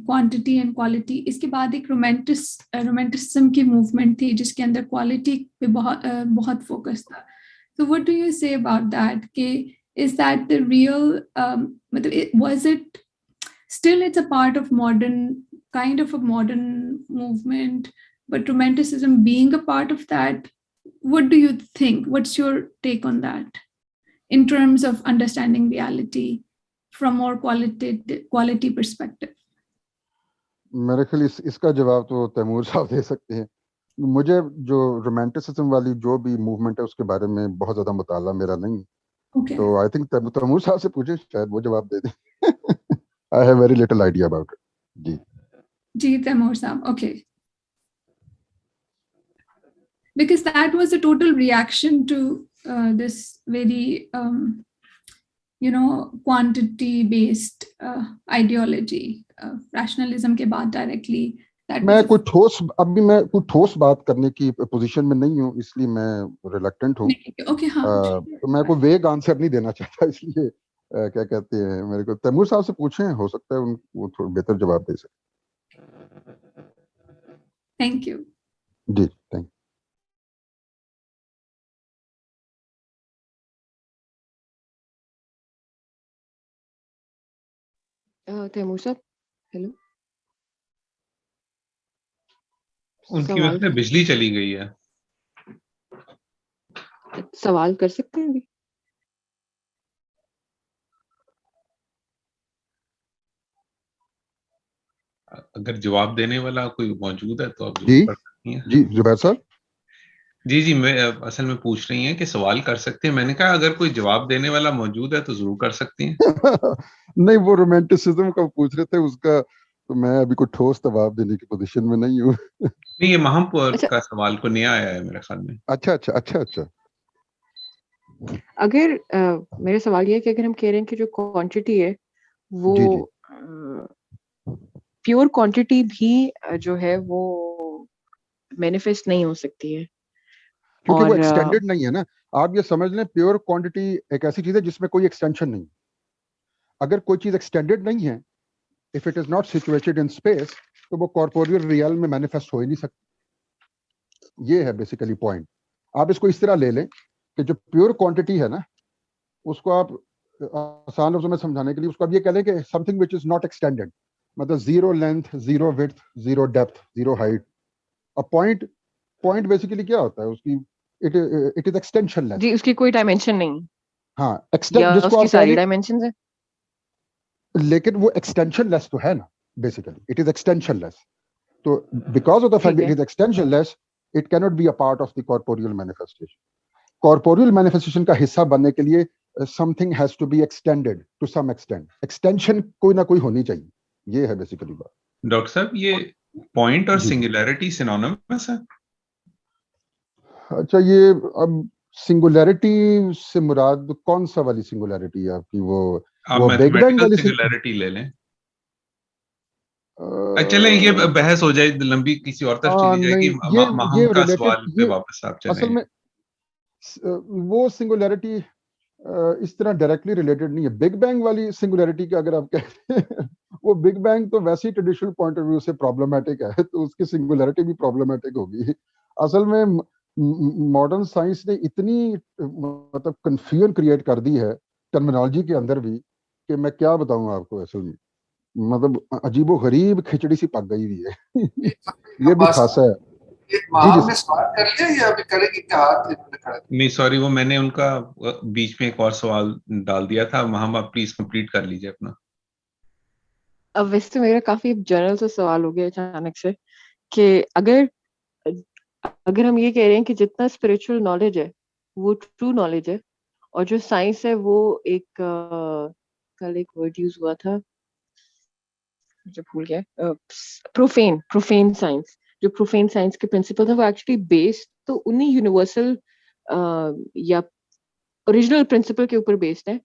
کوانٹٹی اینڈ کوالٹی, اس کے بعد ایک رومانٹسزم کی موومنٹ تھی جس کے اندر کوالٹی پہ بہت فوکس تھا. So what do you say about that? کہ is that the real مطلب was it still it's a part of kind of a modern movement, but romanticism being a part of that, what do you think? What's your take on that in terms of understanding reality from more quality perspective? میرے خیال اس کا جواب تو Timur صاحب دے سکتے ہیں. مجھے جو رومانٹسزم والی جو بھی موومنٹ ہے اس کے بارے میں بہت زیادہ مطالعہ میرا نہیں, تو آئی تھنک تیمور صاحب سے پوچھیں, شاید وہ جواب دے دیں. I have very little idea about it. جی تیمور صاحب, okay. Because that was a total reaction to this very quantity based ideology, rationalism ke baad directly. میں کوئی ٹھوس بات کرنے کی پوزیشن میں نہیں ہوں, اس لیے میں ریلیکٹنٹ ہوں. تو میں کوئی ویگ آنسر نہیں دینا چاہتا, اس لیے کیا کہتے ہیں میرے کو تیمور صاحب سے پوچھیں, ہو سکتا ہے وہ تھوڑا بہتر جواب دے سکیں. Thank you. جی تھینک یو. تیمور صاحب ہیلو, ان کی وجہ سے بجلی چلی گئی ہے. سوال کر سکتے ہیں ابھی؟ اگر جواب دینے والا کوئی موجود ہے تو آپ جی کر سکتی ہیں. جی زبیر صاحب. جی میں اصل میں پوچھ رہی ہیں کہ سوال کر سکتے ہیں. میں نے کہا اگر کوئی جواب دینے والا موجود ہے تو ضرور کر سکتی ہیں. نہیں, وہ رومانٹسزم کا پوچھ رہے تھے, اس کا تو میں ابھی کوئی ٹھوس جواب دینے کی پوزیشن میں نہیں ہوں. نہیں, یہ مہم کا سوال کو نیا آیا ہے میرے خیال میں. اچھا. اگر میرا سوال یہ ہے کہ اگر ہم کہہ رہے ہیں کہ جو کوانٹٹی ہے وہ پیور کوانٹٹی بھی جو ہے وہ مینیفیسٹ نہیں ہو سکتی ہے, کیونکہ وہ ایکسٹینڈڈ نہیں ہے نا. آپ یہ سمجھ لیں پیور کوانٹٹی ایک ایسی چیز ہے جس میں کوئی ایکسٹینشن نہیں. اگر کوئی چیز ایکسٹینڈڈ نہیں ہے, if it is not situated in space, تو وہ کارپوریل ریئل میں مینیفیسٹ ہو ہی نہیں سکتی. یہ ہے بیسیکلی پوائنٹ. آپ اس کو اس طرح لے لیں کہ جو پیور کوانٹٹی ہے نا, اس کو آپ آسان لفظوں میں سمجھانے کے لیے اس کو آپ یہ کہہ لیں کہ something which is not extended, مطلب zero length, zero width, zero depth, zero height. اب پوائنٹ بیسیکلی کیا ہوتا ہے اس کی, اٹ از ایکسٹینشن لیس. جی, اس کی کوئی ڈائمینشن نہیں. ہاں, جس کو آپ ساری ڈائمینشنز ہیں, لیکن وہ ایکسٹینشن لیس تو ہے نا basically. It is extensionless. تو because of the fact it is extensionless, it can't be a part of the corporeal manifestation. Corporeal manifestation کا حصہ بننے کے لیے something has to be extended to some extent. Extension کوئی نہ کوئی ہونی چاہیے. یہ ہے بیسیکلی بات. ڈاکٹر صاحب, یہ پوائنٹ اور سنگولیرٹی سینونیمس ہے؟ اچھا, یہ اب سنگولیرٹی سے مراد کون سا والی سنگولیرٹی ہے آپ کی؟ وہ بگ بینگ والی سنگولیرٹی لے لیں. چلیں یہ بحث ہو جائے لمبی, کسی اور طرف چلی جائے گی. مہم کا سوال پہ واپس آپ چلیں. اصل میں وہ سنگولیرٹی اس طرح ڈائریکٹلی ریلیٹڈ نہیں ہے. بگ بینگ والی سنگولیرٹی کا اگر آپ کہتے ہیں, وہ بگ بینگ تو ویسے ہی ٹریڈیشنل پوائنٹ آف ویو سے پرابلمٹک ہے, تو اس کی سنگولیرٹی بھی پرابلمٹک ہوگی. اصل میں ماڈرن سائنس نے اتنی مطلب کنفیوژن کریٹ کر دی ہے ٹرمینالوجی کے اندر بھی کہ میں کیا بتاؤں آپ کو. اصل میں مطلب عجیب و غریب کھچڑی سی پک گئی ہوئی ہے. یہ بھی خاصا ہے. نہیں سوری, وہ میں نے ان کا بیچ میں ایک اور سوال ڈال دیا تھا. ہم آپ پلیز کمپلیٹ کر لیجیے اپنا. اب ویسے میرا کافی جنرل سا سوال ہو گیا اچانک سے کہ اگر ہم یہ کہہ رہے ہیں کہ جتنا اسپرچل نالج ہے وہ ٹرو نالج ہے, اور جو سائنس ہے وہ ایک کل ایک ورڈ یوز ہوا تھا جو بھول گیا, پروفین سائنس, جو پروفین سائنس کے پرنسپل ہیں وہ ایکچولی بیسڈ تو انہیں یونیورسل یا اوریجنل پرنسپل کے اوپر بیسڈ ہے.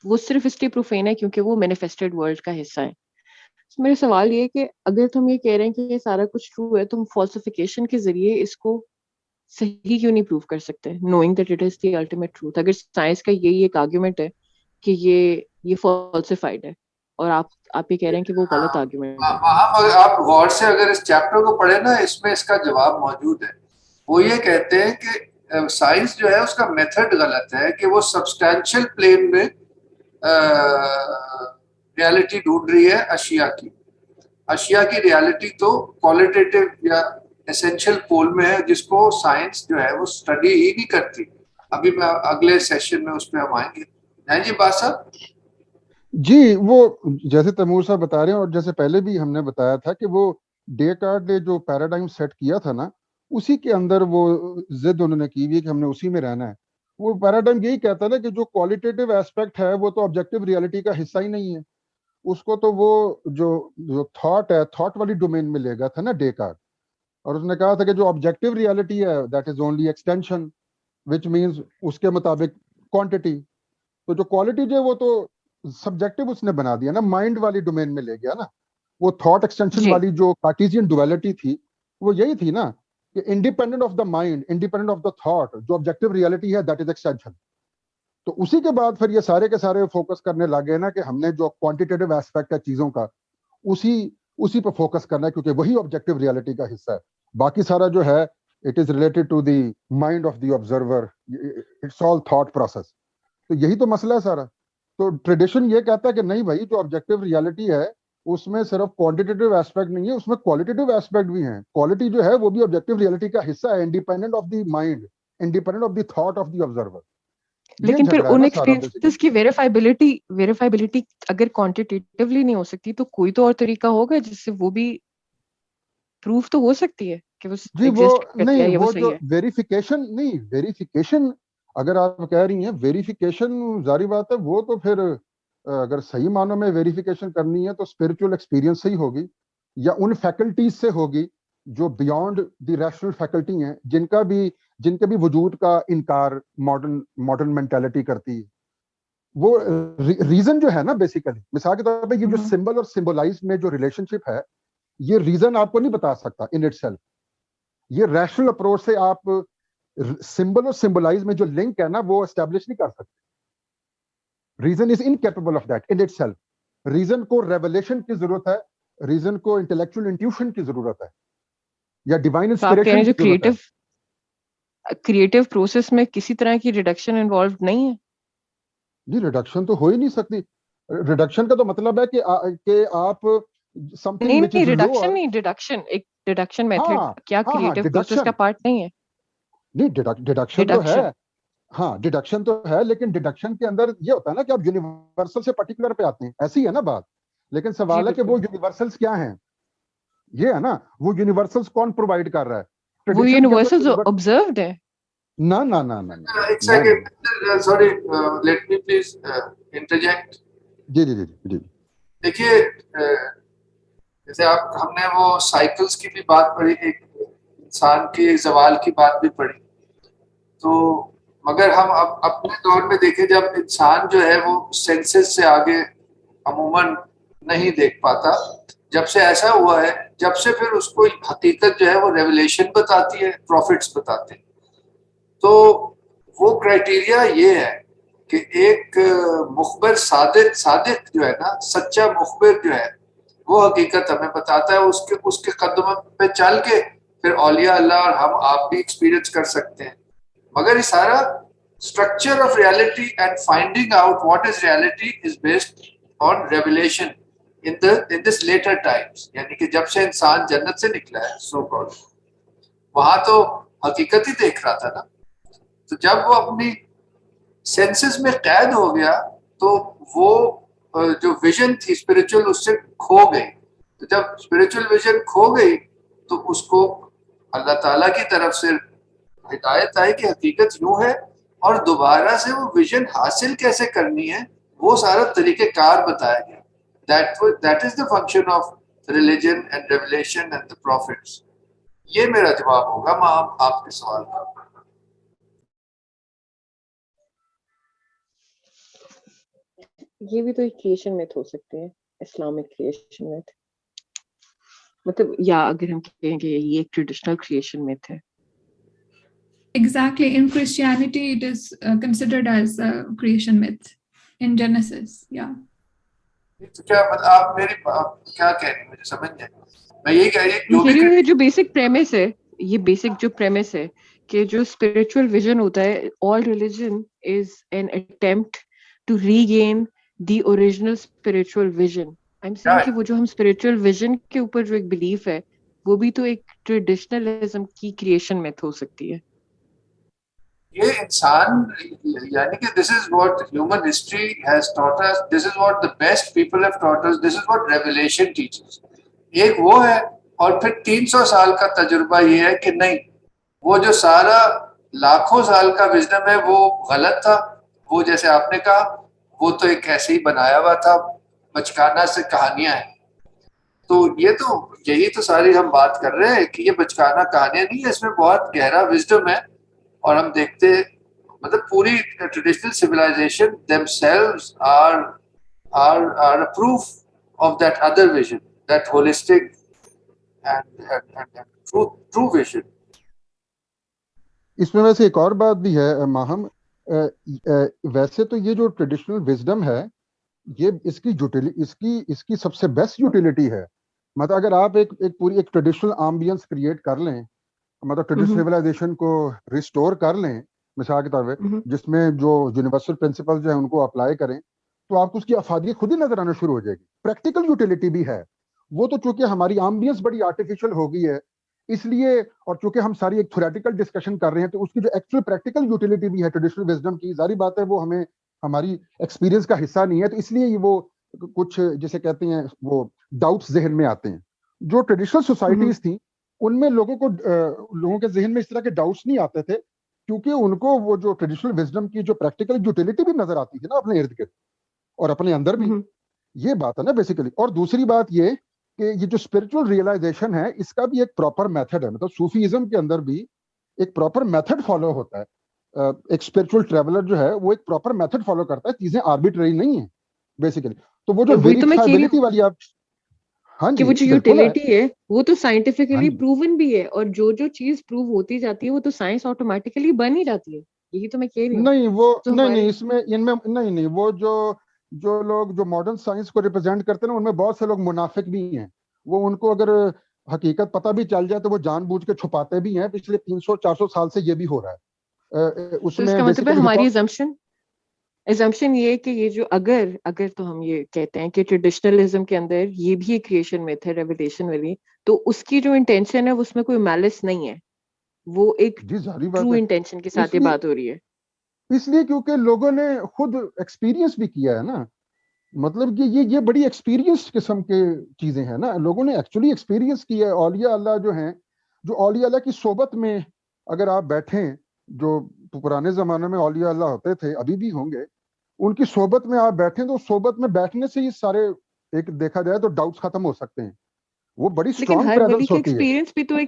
وہ صرف اس لیے پروفین ہے کیونکہ وہ مینیفیسٹڈ ورلڈ کا حصہ ہے. میرا سوال یہ ہے کہ اگر تم یہ کہہ رہے ہیں کہ یہ سارا کچھ ٹرو ہے, تم فالسیفیکیشن کے ذریعے اس کو صحیح کیوں نہیں پروو کر سکتے, knowing that it is the ultimate truth? اگر سائنس کا یہی ایک آرگیومنٹ ہے کہ یہ فالسیفائڈ ہے, اور آپ یہ کہہ رہے ہیں کہ وہ غلط آرگیومنٹ ہے. وہاں آپ غور سے اگر اس چیپٹر کو پڑھیں نا, اس میں اس کا جواب موجود ہے. وہ یہ کہتے ہیں کہ سائنس جو ہے اس کا میتھڈ غلط ہے کہ وہ سبسٹینشیل پلین میں ریالٹی ڈھونڈ رہی ہے اشیاء کی ریالٹی تو کوالٹیٹیو یا ایسینشیل پول میں ہے, جس کو سائنس جو ہے وہ اسٹڈی ہی نہیں کرتی. ابھی میں اگلے سیشن میں اس پہ ہم آئیں گے. ہیں جی بات صاحب؟ جی, وہ جیسے تیمور صاحب بتا رہے ہیں, اور جیسے پہلے بھی ہم نے بتایا تھا کہ وہ ڈیکارٹ نے جو پیراڈائم سیٹ کیا تھا نا, اسی کے اندر وہ ضد انہوں نے کی ہوئی ہے کہ ہم نے اسی میں رہنا ہے. وہ پیراڈائم یہی کہتا ہے نا کہ جو کوالٹیٹیو ایسپیکٹ ہے وہ تو آبجیکٹیو ریالٹی کا حصہ ہی نہیں ہے. اس کو تو وہ جو تھاٹ ہے, تھاٹ والی ڈومین میں لے گا تھا نا ڈیکارٹ, اور اس نے کہا تھا کہ جو آبجیکٹیو ریالٹی ہے that is only extension which means اس کے مطابق کوانٹٹی. تو جو کوالٹی جو ہے وہ تو سبجیکٹو اس نے بنا دیا نا, مائنڈ والی ڈومین میں لے گیا نا. وہ تھاٹ ایکسٹینشن والی جو کارٹیزین ڈویلٹی تھی وہ یہی تھی نا کہ independent of the mind, independent of the thought, جو آبجیکٹیو ریالٹی ہے دیٹ از ایکسٹینشن. تو اسی کے بعد پھر یہ سارے کے سارے فوکس کرنے لگے نا کہ ہم نے جو کوانٹیٹیو ایسپیکٹ ہے چیزوں کا اسی پہ فوکس کرنا ہے, کیونکہ وہی آبجیکٹیو ریالٹی کا حصہ ہے. باقی سارا جو ہے it is related to the mind of the observer, it's all thought process. تو یہی تو مسئلہ ہے سارا. تو ٹریڈیشن یہ کہتا ہے کہ نہیں بھائی, جو آبجیکٹیو ریالٹی ہے اس میں صرف کوانٹیٹیو ایسپیکٹ نہیں ہے, اس میں کوالٹیٹیو ایسپیکٹ بھی ہیں. کوالٹی جو ہے وہ بھی آبجیکٹیو ریالٹی کا حصہ ہے, independent of the mind, independent of the thought of the observer. لیکن پھر ان ایکسپیرینسز کی ویریفائبلٹی اگر کوانٹیٹیولی نہیں ہو سکتی تو کوئی تو اور طریقہ ہوگا جس سے وہ بھی پروف تو ہو سکتی ہے کہ وہ ایگزسٹ کرتی ہے یا وہ صحیح ہے. ویریفیکیشن اگر آپ کہہ رہی ہیں ویریفیکیشن, ظاہری بات ہے وہ تو پھر اگر صحیح معنوں میں ویریفیکیشن کرنی ہے تو اسپرچل ایکسپیرینس سے ہی ہوگی, یا ان فیکلٹیز سے ہوگی جو بیونڈ دی ریشنل فیکلٹی ہیں, جن کے بھی وجود کا انکار ماڈرن مینٹالٹی کرتی ہے. وہ ریزن جو ہے نا بیسیکلی, مثال کے طور پہ یہ جو سمبل اور سمبولائز میں جو ریلیشن شپ ہے, یہ ریزن آپ کو نہیں بتا سکتا ان اٹ سیلف. یہ ریشنل اپروچ سے آپ سمبل اور سمبولائز میں جو لنک ہے نا وہ اسٹیبلش نہیں کر سکتے. Reason is incapable of that in it self. Reason کو ریولیشن کی ضرورت ہے, ریزن کو انٹلیکچوئل انٹیوشن کی ضرورت ہے, یا ڈیوائن انسپریشن کی ضرورت ہے. کریٹو پروسیس میں کسی طرح کی ریڈکشن انوالوڈ نہیں ہے. جی, ریڈکشن تو ہو ہی نہیں سکتی. ریڈکشن کا تو مطلب ہے کہ آپ نہیں, ریڈکشن نہیں, ایک ڈیڈکشن میتھڈ کیا کریٹو پروسیس کا پارٹ نہیں ہے؟ نہیں, ڈیڈکشن تو ہے. ہاں, ڈیڈکشن تو ہے, لیکن ڈیڈکشن کے اندر یہ ہوتا ہے نا کہ آپ یونیورسل سے پرٹیکولر پہ آتے ہیں, ایسی ہے نا بات. لیکن سوال ہے کہ وہ یونیورسلز کیا ہیں, یہ ہے نا, وہ یونیورسلز کون پرووائڈ کر رہا ہے؟ وہ یونیورسلز آبزروڈ ہے. نہ ایک second, sorry, let me please interject. جی. دیکھیے, جیسے ہم نے وہ سائیکلز کی بھی بات پڑھی, ایک انسان کے زوال کی بات بھی پڑھی, تو مگر ہم اپنے دور میں دیکھیں جب انسان جو ہے وہ سینسز سے آگے عموماً نہیں دیکھ پاتا, جب سے ایسا ہوا ہے, جب سے پھر اس کو حقیقت جو ہے وہ ریولیشن بتاتی ہے, پروفٹس بتاتے ہیں. تو وہ کرائٹیریا یہ ہے کہ ایک مخبر صادق جو ہے نا, سچا مخبر جو ہے وہ حقیقت ہمیں بتاتا ہے, اس کے قدم پہ چل کے پھر اولیاء اللہ اور ہم آپ بھی ایکسپیرینس کر سکتے ہیں. مگر یہ سارا structure of reality and finding out what is reality is based on revelation in this later times, یعنی کہ جب سے انسان جنت سے نکلا ہے سو کالڈ, وہاں تو حقیقت ہی دیکھ رہا تھا نا. تو جب وہ اپنی سینسز میں قید ہو گیا تو وہ جو ویژن تھی اسپرچل اس سے کھو گئی. تو جب اسپرچل ویژن کھو گئی تو اس کو اللہ تعالیٰ کی طرف سے ہدایت آئی کہ حقیقت یوں ہے، اور دوبارہ سے وہ ویژن حاصل کیسے کرنی ہے وہ سارا طریقہ کار بتایا گیا. That is the function of religion and revelation and the prophets. یہ میرا جواب ہوگا آپ کے سوال کا. یہ بھی تو ایک کریشن میتھ ہو سکتے ہیں، اسلامک کریشن میتھ، مطلب یا اگر ہم کہیں کہ یہ ایک ٹریڈیشنل کریشن میتھ ہے. Exactly. In Christianity, it is considered as a creation myth in Genesis. Yeah. تو کیا آپ میری کیا کہہ رہی ہیں، مجھے سمجھ نہیں. میں یہی کہہ رہی ہوں جو بیسک پریمس ہے، یہ بیسک جو پریمس ہے کہ جو اسپرچل ویژن ہوتا ہے، all religion is an attempt to regain the original spiritual vision. I am seeing کہ وہ جو ہم اسپرچل ویژن کے اوپر جو ایک بلیف ہے وہ بھی تو ایک ٹریڈیشنلزم کی کریشن میتھ ہو سکتی ہے. یہ انسان یعنی کہ this is what human history has taught us, this is what the best people have taught us, this is what revelation teaches. ایک وہ ہے، اور پھر 300 سال کا تجربہ یہ ہے کہ نہیں، وہ جو سارا لاکھوں سال کا وزڈم ہے وہ غلط تھا. وہ جیسے آپ نے کہا وہ تو ایک ایسے ہی بنایا ہوا تھا، بچکانہ سے کہانیاں ہیں. تو یہ تو یہی تو ساری ہم بات کر رہے ہیں کہ یہ بچکانہ کہانیاں نہیں ہے، اس میں بہت گہرا وزڈم ہے. اور ہم دیکھتے مطلب پوری traditional civilization themselves are a proof of that other vision, that holistic and true vision. اس میں ویسے ایک اور بات بھی ہے ماہم، ویسے تو یہ جو ٹریڈیشنل وزڈم ہے یہ اس کی سب سے بیسٹ یوٹیلیٹی ہے. مطلب اگر آپ ایک پوری ایک ٹریڈیشنل ایمبینس کریٹ کر لیں، مطلب ٹریڈیشنل سویلائزیشن کو ریسٹور کر لیں مثال کے طور پہ، جس میں جو یونیورسل پرنسپل جو ہیں ان کو اپلائی کریں، تو آپ کو اس کی افادیت خود ہی نظر آنا شروع ہو جائے گی. پریکٹیکل یوٹیلیٹی بھی ہے وہ تو، چونکہ ہماری ایمبینس بڑی آرٹیفیشل ہو گئی ہے اس لیے، اور چونکہ ہم ساری ایک تھیوریٹیکل ڈسکشن کر رہے ہیں، تو اس کی جو ایکچوئل پریکٹیکل یوٹیلیٹی بھی ہے ٹریڈیشنل وزڈم کی، ظاہری بات ہے وہ ہمیں ہماری ایکسپیرینس کا حصہ نہیں ہے، تو اس لیے وہ کچھ جسے کہتے ہیں وہ ڈاؤٹس ذہن میں آتے ہیں. جو ٹریڈیشنل سوسائٹیز تھیں ان میں لوگوں کے ذہن میں اس طرح کے ڈاؤٹس نہیں آتے تھے، کیونکہ ان کو وہ جو ٹریڈیشنل وزڈم کی جو پریکٹیکل یوٹیلیٹی بھی نظر آتی تھی نا اپنے ارد گرد اور اپنے اندر بھی. یہ بات ہے نا بیسیکلی. اور دوسری بات یہ کہ یہ جو اسپرچل ریئلائزیشن ہے اس کا بھی ایک پراپر میتھڈ ہے، مطلب صوفیزم کے اندر بھی ایک پراپر میتھڈ فالو ہوتا ہے. ایک اسپرچل ٹریولر جو ہے وہ ایک پراپر میتھڈ فالو کرتا ہے، چیزیں آربیٹری نہیں ہیں بیسیکلی. تو وہ جو ویریفائبلٹی والی آپ کہ وہ جو یوٹیلیٹی ہے وہ تو سائنٹیفکلی پروون بھی ہے، اور جو چیز پروو ہوتی جاتی ہے وہ تو سائنس آٹومیٹیکلی بن ہی جاتی ہے. یہی تو میں کہہ رہی ہوں. نہیں وہ نہیں اس میں ان میں نہیں وہ جو لوگ جو ماڈرن سائنس کو ریپرزینٹ کرتے ہیں نا، ان میں بہت سے لوگ منافق بھی ہیں. وہ ان کو اگر حقیقت پتہ بھی چل جائے تو وہ جان بوجھ کے چھپاتے بھی ہیں. پچھلے 300-400 سال سے یہ بھی ہو رہا ہے. اس میں مطلب ہماری ایزمپشن یہ ہے کہ یہ جو اگر تو ہم یہ کہتے ہیں کہ ٹریڈیشنلزم کے اندر یہ بھی ایک کریشن میتھ ہے ریویلیشن والی، تو اس کی جو انٹینشن ہے اس میں کوئی میلس نہیں ہے، وہ ایک ٹرو انٹینشن کے ساتھ یہ بات ہو رہی ہے. اس لیے کیونکہ لوگوں نے خود ایکسپیرینس بھی کیا ہے نا، مطلب کہ یہ بڑی ایکسپیرینس قسم کے چیزیں ہیں نا، لوگوں نے ایکچولی ایکسپیرینس کیا ہے. اولیاء اللہ جو ہیں، جو اولیاء اللہ کی صحبت میں اگر آپ بیٹھیں، جو پرانے زمانے میں اولیاء اللہ ہوتے تھے ابھی بھی ہوں گے، ان کی صحبت میں آپ بیٹھیں تو صحبت میں بیٹھنے سے یہ سارے ایک دیکھا جائے تو ڈاؤٹس ختم ہو سکتے ہیں. وہ بڑی اسٹرانگ پریزنس ہوتی ہے.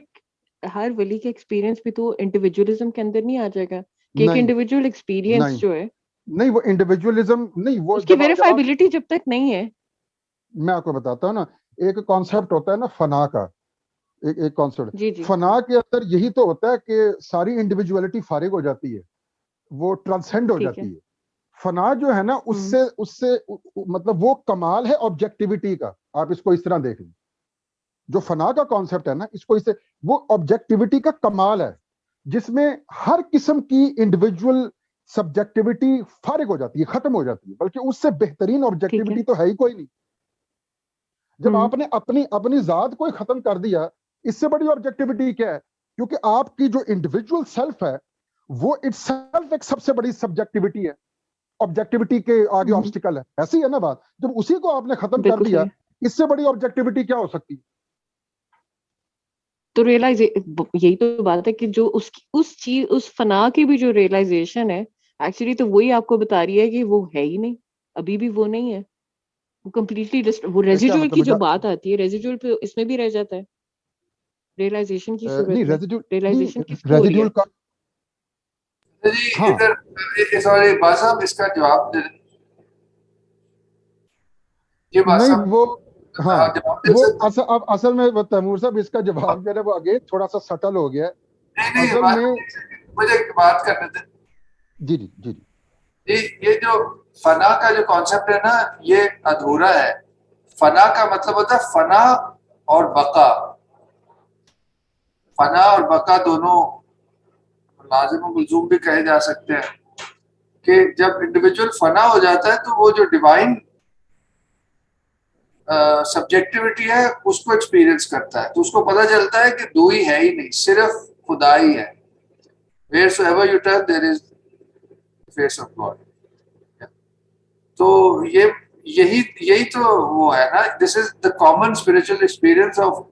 ہر ولی کا ایکسپیرینس بھی تو انڈیویجولزم کے اندر نہیں آ جائے گا کہ ایک انڈیویجول ایکسپیرینس جو ہے نہیں، وہ انڈیویجولزم نہیں، وہ اس کی ویریفائبلٹی جب تک نہیں ہے. میں آپ کو بتاتا ہوں نا، ایک کانسیپٹ ہوتا ہے نا فنا کا، ایک کانسیپٹ فنا کے اندر یہی تو ہوتا ہے کہ ساری انڈیویجولیٹی فارغ ہو جاتی ہے، وہ ٹرانسینڈ ہو جاتی ہے. فنا جو ہے نا اس سے مطلب وہ کمال ہے آبجیکٹیوٹی کا. آپ اس کو اس طرح دیکھ لیں، جو فنا کا کانسیپٹ ہے نا، اس کو اس سے وہ آبجیکٹیوٹی کا کمال ہے جس میں ہر قسم کی انڈیویجول سبجیکٹیوٹی فارغ ہو جاتی ہے، ختم ہو جاتی ہے. بلکہ اس سے بہترین آبجیکٹیوٹی تو ہے ہی کوئی نہیں. جب آپ نے اپنی ذات کو ختم کر دیا، اس سے بڑی آبجیکٹیوٹی کیا ہے؟ کیونکہ آپ کی جو انڈیویجول سیلف ہے وہ اٹ سیلف ایک سب سے بڑی سبجیکٹیوٹی ہے. آبجیکٹیوٹی کے آگے آبسٹیکل ہے. ایسی ہے نا بات. جب اسی کو آپ نے ختم کر دیا، اس سے بڑی آبجیکٹیوٹی کیا ہو سکتی؟ تو یہی تو بات ہے کہ جو اس چیز اس فنا کی بھی جو ریئلائزیشن ہے ایکچولی تو وہی آپ کو بتا رہی ہے کہ وہ ہے ہی نہیں, ابھی بھی وہ نہیں ہے, وہ کمپلیٹلی وہ ریزیڈول کی جو بات آتی ہے ریزیڈول پہ اس میں بھی رہ جاتا ہے, ریئلائزیشن کی صورت میں ریئلائزیشن کس کو ہو رہی ہے؟ جی ادھر سوری بات صاحب اس کا جواب دے دیں. یہ بات نہیں صاحب وہ ہاں وہ نہیں اصل میں تیمور صاحب اس کا جواب جو ہے وہ آگے تھوڑا سا سٹل ہو گیا ہے نہیں اصل میں. مجھے بات کرنے دیں. جی جی جی جی یہ جو فنا کا جو کانسیپٹ ہے نا یہ ادھورا ہے. فنا کا مطلب ہوتا ہے فنا اور بقا. فنا اور بقا دونوں لازم و ملزوم بھی کہے جا سکتے ہیں کہ جب انڈیویجول فنا ہو جاتا ہے تو وہ جو ڈیوائن سبجیکٹیوٹی ہے اس کو ایکسپیرینس کرتا ہے, تو اس کو پتہ چلتا ہے کہ دو ہی ہے ہی نہیں, صرف خدا ہی ہے. wheresoever you turn there is the face of God. تو یہی تو وہ ہے نا, this is the common spiritual experience of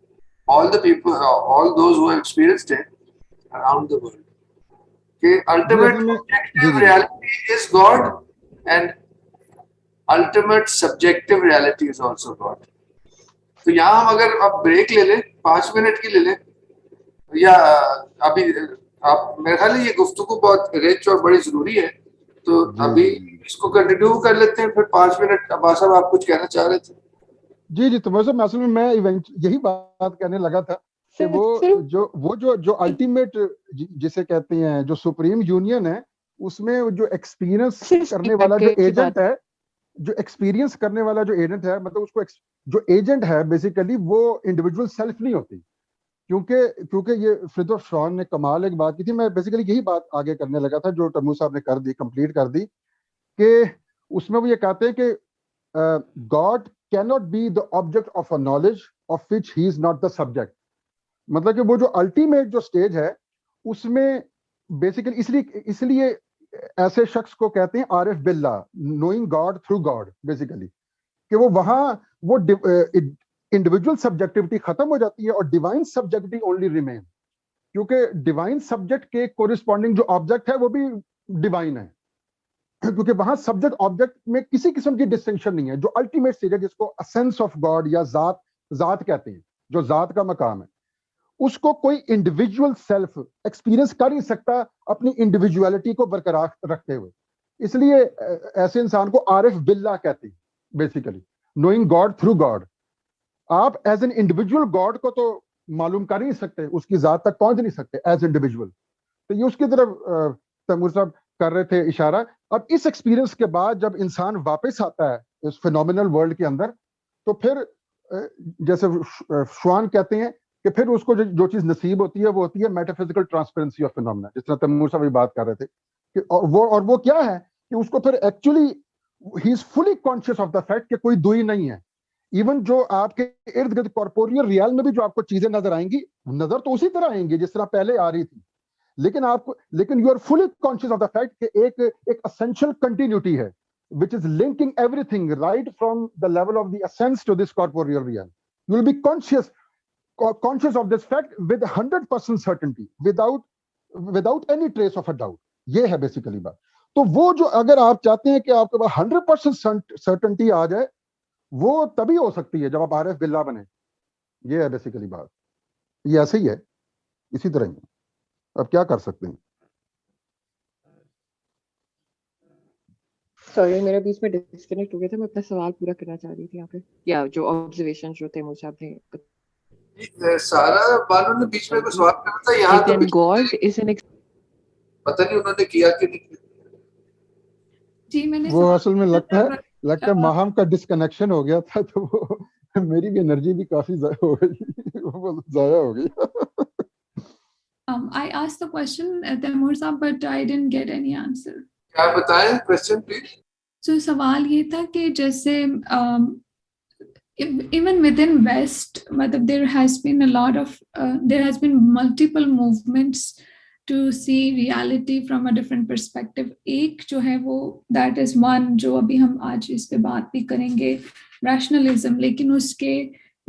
all the people, all those who have experienced it around the world. کہ ultimate objective reality is God and ultimate subjective reality is also God. تو یہاں ہم اگر اب break لے لیں 5 minute کی لے لیں, یا ابھی آپ میرے خیال ہے یہ گفتگو بہت رچ اور بڑی ضروری ہے, تو ابھی اس کو کنٹینیو کر لیتے ہیں پھر 5 منٹ. عباس صاحب آپ کچھ کہنا چاہ رہے تھے؟ جی جی تو اصل میں یہی بات کہنے لگا تھا کہ جو الٹیمیٹ جسے کہتے ہیں جو سپریم یونین ہے, اس میں جو ایکسپیرینس کرنے والا جو ایجنٹ ہے, مطلب اس کو جو ایجنٹ ہے بیسیکلی وہ انڈیویجول سیلف نہیں ہوتی. کیونکہ یہ فردوس شان نے کمال ایک بات کی تھی. میں بیسیکلی یہی بات آگے کرنے لگا تھا جو تیمور صاحب نے کمپلیٹ کر دی, کہ اس میں وہ یہ کہتے ہیں کہ God cannot be the object of a knowledge of which he is not the subject. مطلب کہ وہ جو الٹیمیٹ جو سٹیج ہے اس میں بیسیکلی اس لیے ایسے شخص کو کہتے ہیں عارف باللہ, knowing God through God, basically کہ وہ وہاں وہ انڈیویجول سبجیکٹیوٹی ختم ہو جاتی ہے اور ڈیوائن سبجیکٹیوٹی اونلی ریمین, کیونکہ ڈیوائن سبجیکٹ کے کورسپونڈنگ جو آبجیکٹ ہے وہ بھی ڈیوائن ہے, کیونکہ وہاں سبجیکٹ آبجیکٹ میں کسی قسم کی ڈسٹنکشن نہیں ہے. جو الٹیمیٹ اسٹیج ہے جس کو اسینس آف گاڈ یا ذات کہتے ہیں, جو ذات کا مقام ہے, اس کو کوئی انڈیویجول سیلف ایکسپیرینس کر نہیں سکتا اپنی انڈیویجولیٹی کو برقرار رکھتے ہوئے. اس لیے ایسے انسان کو عارف باللہ کہتے ہیں, basically knowing God through God. آپ ایز این انڈیویجول گاڈ کو تو معلوم کر نہیں سکتے, اس کی ذات تک پہنچ نہیں سکتے ایز انڈیویجول. تو یہ اس کی طرف تیمور صاحب کر رہے تھے اشارہ. اب اس ایکسپیرینس کے بعد جب انسان واپس آتا ہے اس فینومینل ورلڈ کے اندر, تو پھر جیسے شوان کہتے ہیں کہ پھر اس کو جو چیز نصیب ہوتی ہے وہ ہوتی ہے میٹافزیکل ٹرانسپیرنسی آف فینومینا, جس طرح تیمور صاحب بات کر رہے تھے کہ اور وہ کیا ہے کہ اس کو پھر actually he is fully conscious of the fact کہ کوئی دوئی نہیں ہے. ایون جو آپ کے ارد گرد کارپوریل ریال میں بھی جو آپ کو چیزیں نظر آئیں گی, نظر تو اسی طرح آئیں گی جس طرح پہلے آ رہی تھی, لیکن you are fully conscious of the fact کہ ایک اسینشل کنٹینیوٹی ہے which is linking everything right from the level of the essence to this corporeal realm. You will be conscious of this fact with 100% certainty, without any trace of a doubt. یہ ہے basically بات. تو وہ جو اگر آپ چاہتے ہیں کہ آپ کے پاس 100% certainty آ جائے, وہ تبھی ہو سکتی ہے جب آپ عارف باللہ بنے. یہ ہے بیسیکلی بات. یہ ایسے ہی ہے, اسی طرح ہی. اب کیا کر سکتے ہیں؟ سوری میرا بیچ میں ڈسکنیکٹ ہو گیا تھا, میں اپنا سوال پورا کرنا چاہ رہی تھی یہاں پہ, یا جو آبزرویشن جو تیمور صاحب نے سارا بانو نے بیچ میں کوئی سوال کرنا تھا یہاں, تو گاڈ از این پتہ نہیں انہوں نے کیا کہ نہیں. جی میں نے وہ اصل میں لگتا ہے ماہم کا ڈسکنیکشن ہو گیا تھا, تو وہ میری بھی انرجی بھی کافی ضائع ہو گئی. I asked the question, Taimoor Saab, but I didn't get any answer. کیا بتائیں کوشچن پلیز. So سوال یہ تھا کہ جیسے even within West, there has been multiple movements to see reality from a different perspective. ایک جو ہے وہ that is one جو ابھی ہم آج اس پہ بات بھی کریں گے, rationalism, لیکن اس کے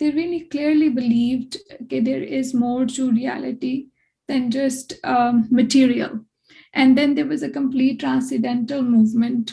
they really clearly believed that there is more to reality than just material. And then there was a complete transcendental movement.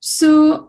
So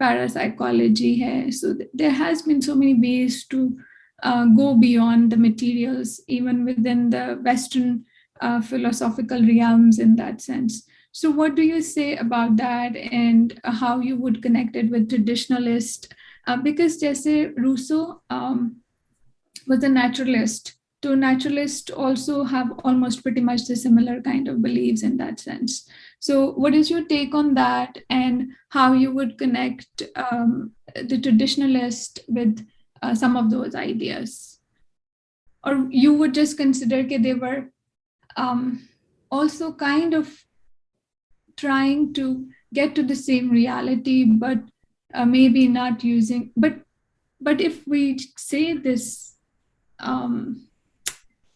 parapsychology hai. So there has been so many ways to go beyond the materials, even within the Western philosophical realms in that sense. So what do you say about that, and how you would connect it with traditionalist? Because jaise Rousseau was a naturalist, so naturalists also have almost pretty much the similar kind of beliefs in that sense. So what is your take on that, and how you would connect the traditionalist with some of those ideas? Or you would just consider that they were also kind of trying to get to the same reality, but maybe not using, but if we say this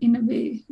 in a way,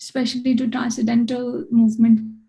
especially to transcendental movement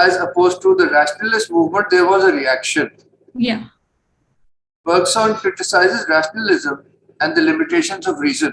as opposed to the rationalist movement there was a reaction. Yeah. Bergson criticizes rationalism and the limitations of reason,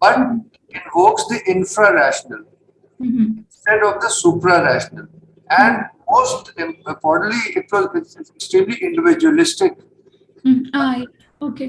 but invokes the infra-rational instead of the supra-rational, and most importantly it was extremely individualistic. Okay.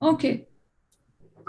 Okay.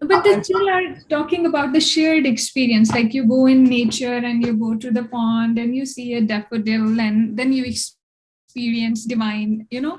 But they still are talking about the shared experience, like you go in nature and you go to the pond and you see a daffodil and then you experience divine, you know.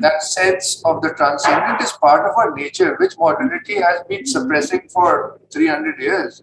That sense of the transcendent is part of our nature, which modernity has been suppressing for 300 years.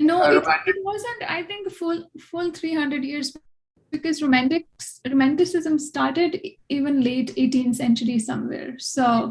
No, it wasn't, I think, full 300 years, because romanticism started even late 18th century somewhere. So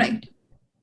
Right.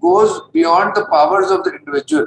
goes beyond the powers of the individual.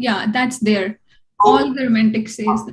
Yeah, that's there. All the romantic says that.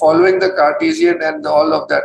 following the Cartesian and all of that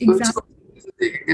Exactly.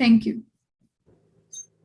Thank you.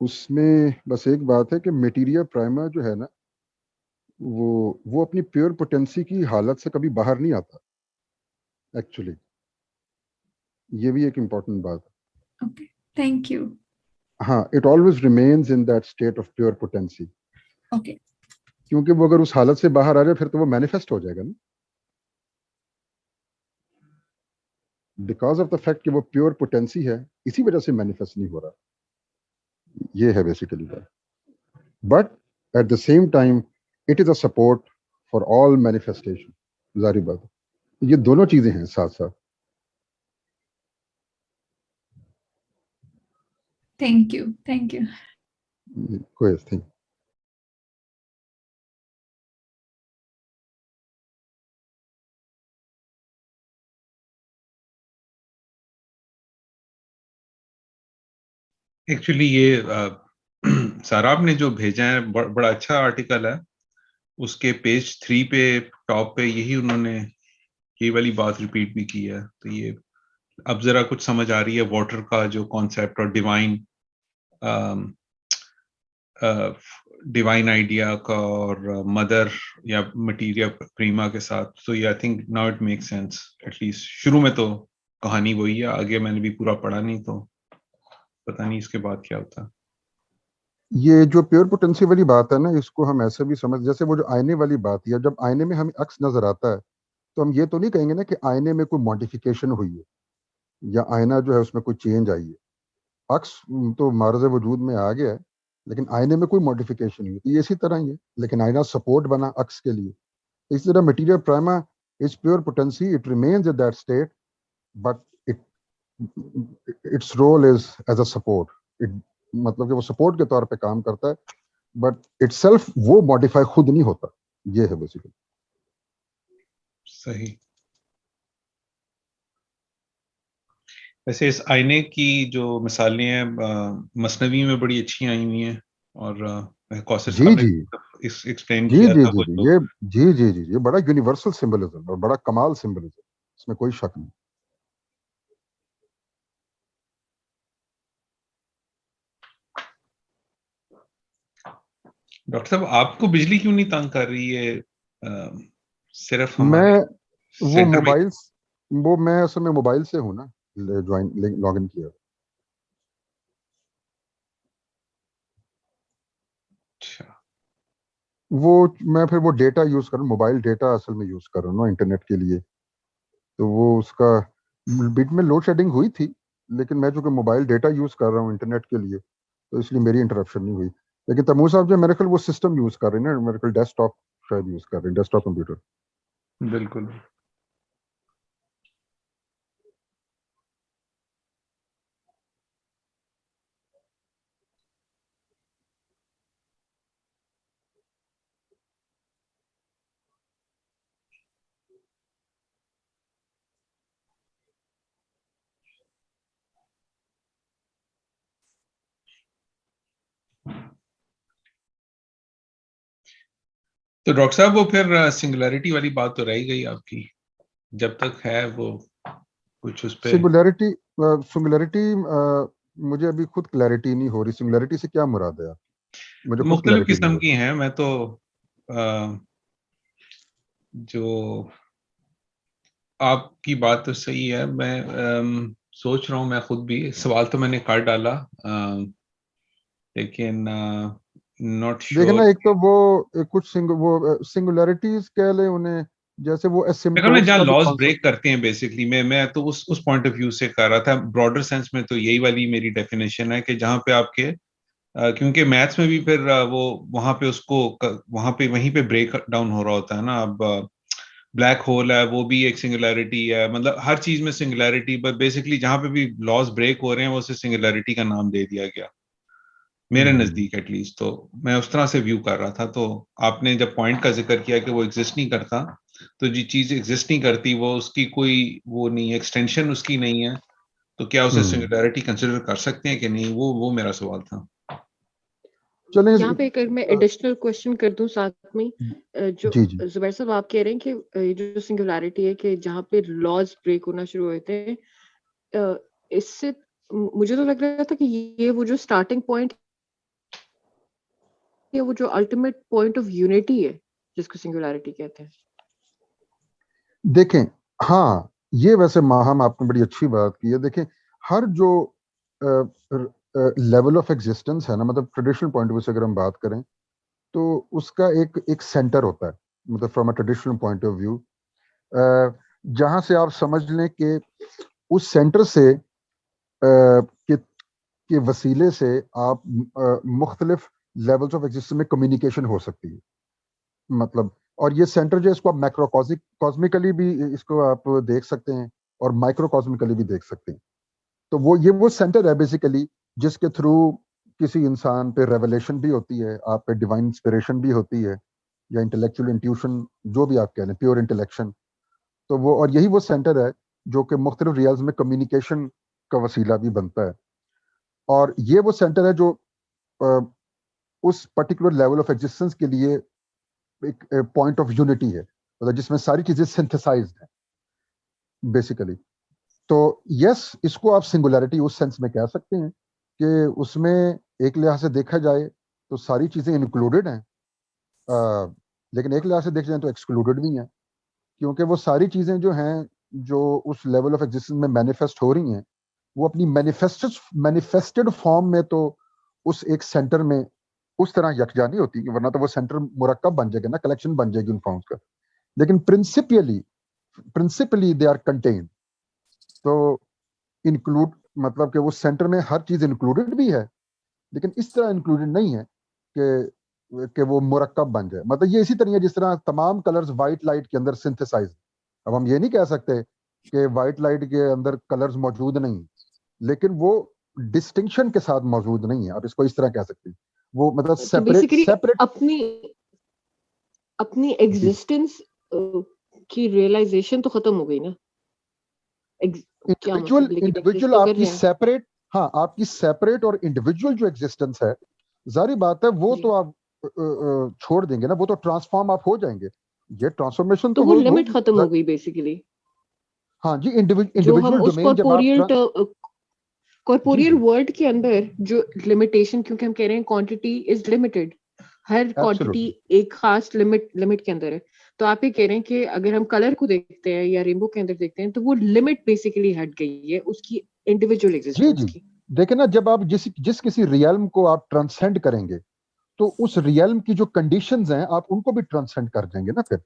اس میں بس ایک بات ہے کہ میٹیریا پرائما جو ہے نا وہ اپنی پیور پوٹینسی کی حالت سے کبھی باہر نہیں آتا ایکچولی. یہ بھی ایک امپورٹنٹ بات ہے. Okay thank you. ہاں it always remains in that state of pure potency. Okay کیونکہ وہ اگر اس حالت سے باہر آ جائے پھر تو وہ مینیفیسٹ ہو جائے گا نا. بیکاز آف دا فیکٹ کہ وہ پیور پوٹینسی ہے اسی وجہ سے مینیفیسٹ نہیں ہو رہا. یہ ہے بیسیکلی بات. But at the same time it is a support for all manifestation. ظاہری بات ہے یہ دونوں چیزیں ہیں ساتھ ساتھ. Thank you. Thank you. کوئی تھنگ. ایکچولی یہ ساراب نے جو بھیجا ہے بڑا اچھا آرٹیکل ہے. اس کے پیج 3 پہ ٹاپ پہ یہی انہوں نے یہ والی بات ریپیٹ بھی کی ہے. تو یہ اب ذرا کچھ سمجھ آ رہی ہے واٹر کا جو کانسیپٹ اور ڈیوائن آئیڈیا کا اور مدر یا مٹیریا پریما کے ساتھ. تو یہ I think now it make sense. At least شروع میں تو کہانی وہی ہے, آگے میں نے بھی پورا پڑھا نہیں تو پتہ نہیں اس کے بعد کیا ہوتا. یہ جو پیور پوٹینسی والی بات ہے نا اس کو ہم ایسے بھی سمجھ, جیسے وہ جو آئینے والی بات ہے, جب آئینے میں ہمیں عکس نظر آتا ہے تو ہم یہ تو نہیں کہیں گے نا کہ آئینے میں کوئی ماڈیفیکیشن ہوئی ہے یا آئینہ جو ہے اس میں کوئی چینج آئی ہے. عکس تو معرض وجود میں آ گیا ہے لیکن آئینے میں کوئی ماڈیفیکیشن نہیں ہوتی. یہ اسی طرح ہی ہے, لیکن آئینہ سپورٹ بنا عکس کے لیے. اسی طرح material prima is pure potency, it remains at that state but its role is as a support. مطلب کہ وہ سپورٹ کے طور پہ کام کرتا ہے بٹ اٹ سیلف وہ ماڈیفائی خود نہیں ہوتا. یہ ہے بیسیکلی. صحیح. ویسے اس آئینے کی جو مثالیں ہیں مثنوی میں بڑی اچھی آئی ہوئی ہیں اور قاصر جی صاحب نے جی ایکسپلین جی کیا جی تھا جی وہ جی تو. یہ جی جی جی یہ بڑا یونیورسل سمبلزم اور بڑا کمال سمبلزم, اس میں کوئی شک نہیں. ڈاکٹر صاحب آپ کو بجلی کیوں نہیں تنگ کر رہی ہے؟ صرف میں ہمارے وہ سینٹر میں. موبائل وہ میں اصل میں موبائل سے ہوں نا جوائن لاگ ان کیا. اچھا وہ میں پھر وہ ڈیٹا یوز کر رہا ہوں, موبائل ڈیٹا اصل میں یوز کر رہا ہوں نا انٹرنیٹ کے لیے. تو وہ اس کا بیچ میں لوڈ شیڈنگ ہوئی تھی لیکن میں چونکہ موبائل ڈیٹا یوز کر رہا ہوں انٹرنیٹ کے لیے تو اس لیے میری انٹرپشن نہیں ہوئی. لیکن تیمور صاحب جو میرے خیال وہ سسٹم یوز کر رہے ہیں نا, میرے خیال ڈیسک ٹاپ شاید یوز کر رہے ہیں, ڈیسک ٹاپ کمپیوٹر. بالکل. تو ڈاکٹر صاحب وہ پھر سنگولیرٹی والی بات تو رہ گئی آپ کی, جب تک ہے وہ کچھ اس پہ. سنگولیرٹی مجھے ابھی خود کلیئرٹی نہیں ہو رہی. سنگولیرٹی سے کیا مراد ہے آپ, مجھے خود مختلف کلیئرٹی نہیں قسم ہو رہی. کی ہیں. میں تو جو آپ کی بات تو صحیح ہے. میں سوچ رہا ہوں, میں خود بھی سوال تو میں نے کر ڈالا لیکن ناٹ دیکھیں شیور. نا, ایک تو وہ کچھ سنگولیرٹیز کہہ لیں انہیں, جیسے وہ میں اسمپٹوٹس جہاں کا جو لاس کانسیپٹ. بریک کرتے ہیں بیسکلی میں تو اس پوائنٹ آف ویو سے کر رہا تھا. براڈر سینس میں تو یہی والی میری ڈیفینیشن ہے کہ جہاں پہ آپ کے کیونکہ میتھس میں بھی پھر وہ وہاں پہ اس کو وہیں پہ بریک ڈاؤن ہو رہا ہوتا ہے نا. اب بلیک ہول ہے وہ بھی ایک سنگولیرٹی ہے, مطلب ہر چیز میں سنگولیرٹی, بٹ بیسکلی جہاں پہ بھی لاس بریک ہو رہے ہیں وہ اسے سنگولیرٹی کا نام دے دیا گیا میرے نزدیک ایٹ لیسٹ. تو میں اس طرح سے ویو کر رہا تھا. تو آپ نے جب پوائنٹ کا ذکر کیا کہ وہ ایگزسٹ نہیں کرتا, تو جو چیز ایگزسٹ نہیں کرتی وہ اس کی کوئی وہ نہیں ایکسٹینشن اس کی نہیں ہے, تو کیا اسے سنگولیرٹی کنسیڈر کر سکتے ہیں کہ نہیں, وہ میرا سوال تھا. یہاں پہ اگر میں ایڈیشنل کوشچن کر دوں ساتھ میں, جو زبیر صاحب آپ کہہ رہے ہیں کہ جو سنگولیرٹی ہے کہ جہاں پہ لاز بریک ہونا شروع ہوتے ہیں, اس سے مجھے تو لگ رہا تھا کہ یہ وہ جو اسٹارٹنگ پوائنٹ یا وہ جو الٹیمیٹ پوائنٹ آف یونٹی ہے جس کو سنگولیرٹی کہتے ہیں؟ دیکھیں ہاں یہ ویسے ماہم آپ نے بڑی اچھی بات کی ہے. دیکھیں ہر جو لیول آف ایگزسٹنس ہے نا, مطلب ٹریڈیشنل پوائنٹ آف ویو سے اگر ہم بات کریں تو اس کا ایک سینٹر ہوتا ہے, مطلب from a traditional point of view, جہاں سے آپ سمجھ لیں کہ اس سینٹر سے کے وسیلے سے آپ مختلف لیولز آف ایگزسٹنس میں کمیونیکیشن ہو سکتی ہے. مطلب اور یہ سینٹر جو ہے اس کو آپ میکرو کازمیکلی بھی اس کو آپ دیکھ سکتے ہیں اور مائکرو کازمیکلی بھی دیکھ سکتے ہیں. تو وہ سینٹر ہے بیسیکلی جس کے تھرو کسی انسان پہ ریولیشن بھی ہوتی ہے, آپ پہ ڈیوائن انسپریشن بھی ہوتی ہے, یا انٹلیکچوئل انٹیوشن جو بھی آپ کہہ لیں, پیور انٹلیکشن. تو وہ اور یہی وہ سینٹر ہے جو کہ مختلف ریالز میں کمیونیکیشن کا وسیلہ بھی بنتا ہے. اور یہ وہ سینٹر ہے جو اس پرٹیکولر لیول آف ایگزسٹنس کے لیے ایک پوائنٹ آف یونٹی ہے, مطلب جس میں ساری چیزیں سنتھسائزڈ ہیں بیسیکلی. تو یس اس کو آپ سنگولیرٹی اس سینس میں کہہ سکتے ہیں کہ اس میں ایک لحاظ سے دیکھا جائے تو ساری چیزیں انکلوڈڈ ہیں, لیکن ایک لحاظ سے دیکھا جائے تو ایکسکلوڈڈ بھی ہیں, کیونکہ وہ ساری چیزیں جو ہیں جو اس لیول آف ایگزسٹنس میں مینیفیسٹ ہو رہی ہیں وہ اپنی مینیفیسٹڈ فارم میں تو اس ایک سینٹر میں اس طرح یکجا نہیں ہوتی, ورنہ تو وہ سینٹر مرکب بن جائے گا نا, کلیکشن بن جائے گی ان فارمز کا. لیکن پرنسپلی دے آر کنٹینڈ. تو انکلوڈ مطلب کہ وہ سینٹر میں ہر چیز انکلوڈڈ بھی ہے, لیکن اس طرح انکلوڈڈ نہیں ہے کہ وہ مرکب بن جائے. مطلب یہ اسی طرح ہے جس طرح تمام کلرز وائٹ لائٹ کے اندر سنتھسائز. اب ہم یہ نہیں کہہ سکتے کہ وائٹ لائٹ کے اندر کلرز موجود نہیں, لیکن وہ ڈسٹنکشن کے ساتھ موجود نہیں ہے, آپ اس کو اس طرح کہہ سکتے ہیں. وہ مطلب سیپریٹ اپنی ایگزسٹنس کی ریئلائزیشن تو ختم ہو گئی نا. انڈیویجول آپ کی سیپریٹ, ہاں آپ کی سیپریٹ اور انڈیویجول جو ایگزسٹنس ہے ظاہری بات ہے وہ تو آپ چھوڑ دیں گے نا, وہ تو ٹرانسفارم آپ ہو جائیں گے. یہ ٹرانسفارمیشن تو وہ لمٹ ختم ہو گئی بیسیکلی. ہاں جی, انڈیویجول ڈومین جب آپ کارپوریل ورلڈ کے اندر جو لمیٹیشن, کیونکہ ہم کہہ رہے ہیں quantity is limited, Hare quantity ایک خاص لمٹ کے اندر ہے. تو آپ یہ کہہ رہے ہیں کہ اگر ہم کلر کو دیکھتے ہیں یا رینبو کے اندر دیکھتے ہیں تو وہ لمٹ بیسیکلی ہٹ گئی ہے اس کی انڈیویجول ایگزسٹنس کی. دیکھیں نا, جب آپ جس کسی ریئلم کو آپ ٹرانسینڈ کریں گے تو اس ریئلم کی جو کنڈیشنز ہیں آپ ان کو بھی ٹرانسینڈ کر دیں گے نا. پھر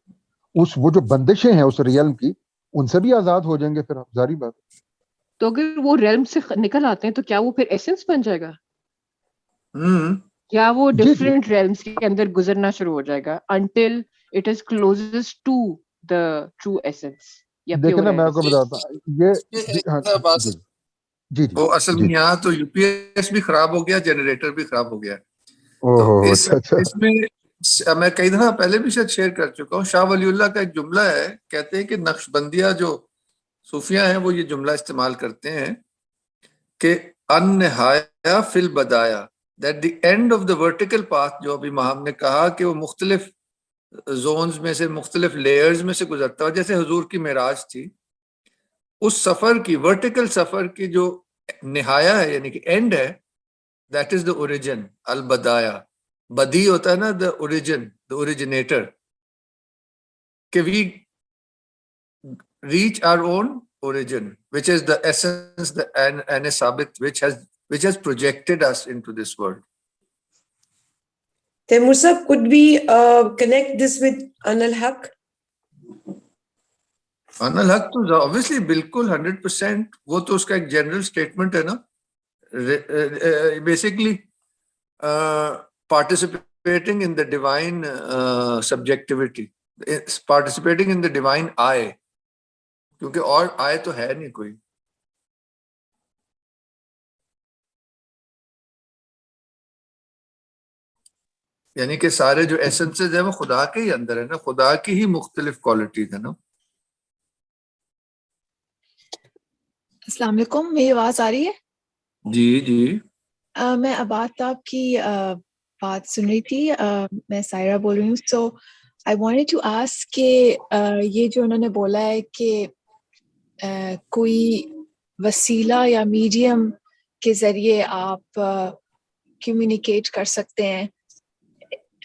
وہ جو بندشیں ہیں اس ریئلم کی ان سے بھی آزاد ہو جائیں گے پھر آپ, ظاہری بات. تو اگر وہ ریلم سے نکل آتے ہیں تو کیا وہ پھر ایسنس بن جائے گا, یا وہ ڈفرینٹ ریلمز کے اندر گزرنا شروع ہو جائے گا until it is closest to the true essence یا دیکھیں نا, pure میں آپ کو بتاتا ہوں جی وہ اصل میں یہاں تو یو پی ایس بھی خراب ہو گیا, جنریٹر بھی خراب ہو گیا. تو اس میں میں کئی دفعہ پہلے بھی شاید شیئر کر چکا ہوں, شاہ ولی اللہ کا ایک جملہ ہے, کہتے ہیں کہ نقش بندیہ جو صوفیہ ہیں وہ یہ جملہ استعمال کرتے ہیں کہ النہایہ فی البدایہ, that the end of the vertical path, جو ابھی ہم نے کہا کہ وہ مختلف زونز میں سے مختلف لیئرز میں سے گزرتا ہے, جیسے حضور کی معراج تھی, اس سفر کی ورٹیکل سفر کی جو نہایہ ہے یعنی کہ اینڈ ہے, that is the origin, البدایہ. بدی ہوتا ہے نا the origin, the originator, کہ we reach our own origin, which is the essence, the 𝗫 which has projected us into this world. Taimoor sahab, could we connect this with 𝗁 الحق? 𝗁 الحق تو obviously بالکل 100%, وہ تو اس کا ایک جنرل اسٹیٹمنٹ ہے نا, basically participating in the divine subjectivity, participating in the divine I, کیونکہ اور I تو ہے نہیں کوئی. یعنی کہ سارے جو ایسنسز ہیں وہ خدا کے ہی اندر ہے نا, خدا کی ہی مختلف کوالٹیز ہیں نا. السلام علیکم, میری آواز آ رہی ہے؟ جی جی. میں عباس صاحب کی بات سن رہی تھی, میں سائرہ بول رہی ہوں. سو آئی وانٹڈ ٹو آسک کہ یہ جو انہوں نے بولا ہے کہ کوئی وسیلہ یا میڈیم کے ذریعے آپ کمیونیکیٹ کر سکتے ہیں,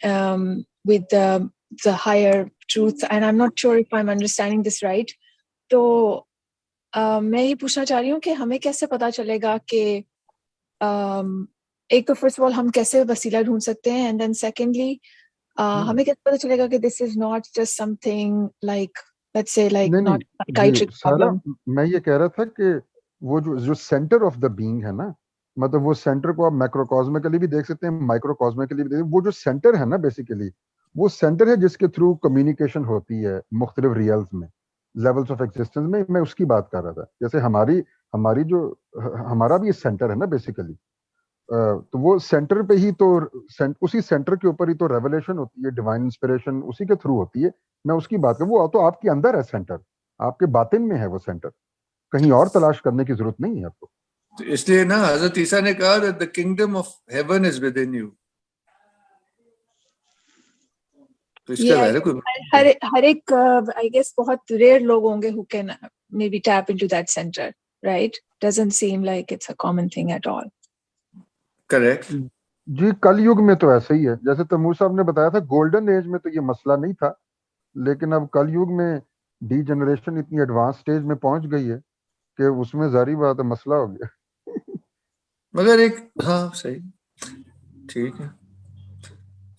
with the higher truth, and I'm not sure if I'm understanding this right. تو میں یہ پوچھنا چاہ رہی ہوں کہ ہمیں کیسے پتا چلے گا کہ ایک تو فرسٹ آف آل ہم کیسے وسیلہ ڈھونڈ سکتے ہیں, اینڈ دین سیکنڈلی ہمیں کیسے پتا چلے گا کہ this is not just something like let's say like not psychiatric problem. میں یہ کہہ رہا تھا کہ وہ جو سینٹر آف دا بینگ ہے نا, مطلب وہ سینٹر کو آپ مائکروکازمکلی بھی دیکھ سکتے ہیں, مائکروکازمکلی بھی دیکھ سکتے ہیں. وہ جو سینٹر ہے نا بیسیکلی وہ سینٹر ہے جس کے تھرو کمیونیکیشن ہوتی ہے مختلف ریئلز میں, لیولز آف ایگزسٹنس میں اس کی بات کر رہا تھا. جیسے ہماری جو ہمارا بھی سینٹر ہے نا بیسیکلی, تو وہ سینٹر پہ ہی تو اسی سینٹر کے اوپر ہی تو ریولیشن ہوتی ہے, ڈیوائن انسپریشن اسی کے تھرو ہوتی ہے. میں اس کی بات کروں, وہ تو آپ کے اندر ہے سینٹر, آپ کے باطن میں ہے وہ سینٹر, کہیں اور تلاش کرنے کی ضرورت نہیں ہے آپ کو. اس لیے نا حضرت عیسیٰ نے کہا that the kingdom of heaven is within you. ہر ایک I guess بہت ریئر لوگ ہوں گے who can maybe tap into that center, right? Doesn't seem like it's a common thing at all. Correct. جی کل یگ میں تو ایسے ہی ہے, جیسے تیمور صاحب نے بتایا تھا گولڈن ایج میں تو یہ مسئلہ نہیں تھا, لیکن اب کل یگ میں ڈی جنریشن اتنی ایڈوانس سٹیج میں پہنچ گئی ہے کہ اس میں ظاہری بات ہے مسئلہ ہو گیا. مگر ایک ہاں صحیح ٹھیک ہے.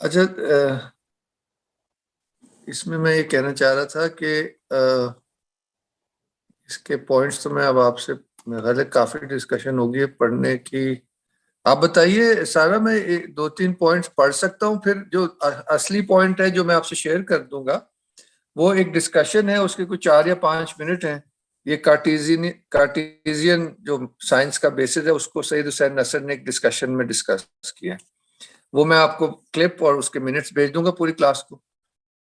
اچھا اس میں یہ کہنا چاہ رہا تھا کہ اس کے پوائنٹس تو میں اب آپ سے میرا کافی ڈسکشن ہوگی پڑھنے کی. آپ بتائیے سارا, میں 2-3 پوائنٹس پڑھ سکتا ہوں, پھر جو اصلی پوائنٹ ہے جو میں آپ سے شیئر کر دوں گا وہ ایک ڈسکشن ہے, اس کے کچھ 4 یا 5 منٹ ہیں. یہ کارٹیزین جو سائنس کا بیسس ہے اس کو سید حسین نصر نے ایک ڈسکشن میں ڈسکس کیا ہے, وہ میں آپ کو کلپ اور اس کے منٹس بھیج دوں گا پوری کلاس کو.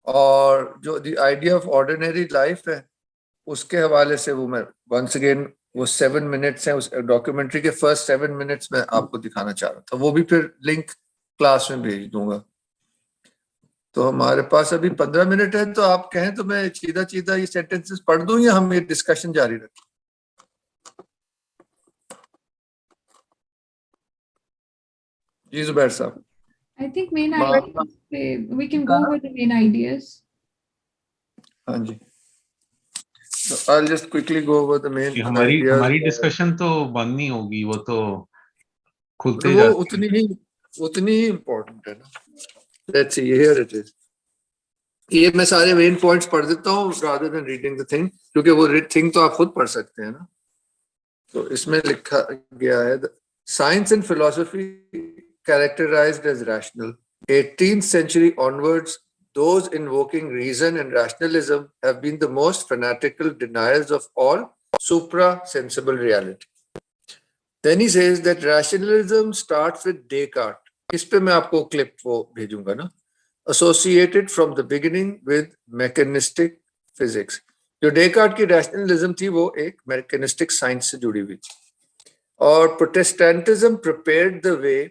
اور جو the idea of ordinary life ہے اس کے حوالے سے وہ میں ونس اگین وہ 7 منٹس ہیں اس ڈاکیومنٹری کے فرسٹ 7 منٹس میں آپ کو دکھانا چاہ رہا تھا, وہ بھی پھر لنک کلاس میں بھیج دوں گا. تو ہمارے پاس ابھی 15 منٹ ہے, تو آپ کہیں تو میں چیدہ یہ سینٹنسز پڑھ دوں یا ہم یہ ڈسکشن جاری رکھیں؟ جی زبیر صاحب. I think main ideas, we can go over the main ideas. ہاں جی, I'll just quickly go over the main ideas. ہماری ڈسکشن تو بند نہیں ہوگی, وہ تو کھلتے وہ اتنی ہی امپورٹنٹ ہے نا. Let's see, here it is. یہ میں سارے مین پوائنٹس پڑھ دیتا ہوں rather than reading the thing, کیونکہ وہ تھنگ تو آپ خود پڑھ سکتے ہیں نا. تو اس میں لکھا گیا ہے science and philosophy characterized as rational. 18th century onwards, those invoking reason and rationalism have been the most fanatical deniers of all supra-sensible reality. Then he says that rationalism starts with Descartes. اس پہ میں آپ کو clip وہ بھیجوں گا نا. Associated from the beginning with mechanistic physics. جو Descartes کی rationalism تھی وہ ایک میکینسٹک سائنس سے جڑی ہوئی تھی. اور پروٹسٹینٹزم prepared the way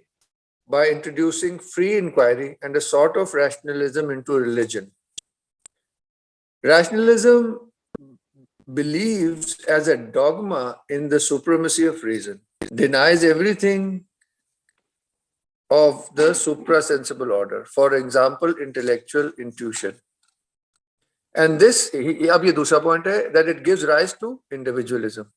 by introducing free inquiry and a sort of rationalism into religion. Rationalism believes as a dogma in the supremacy of reason, denies everything of the suprasensible order, for example intellectual intuition. And this, اب یہ دوسرا point ہے, that it gives rise to individualism,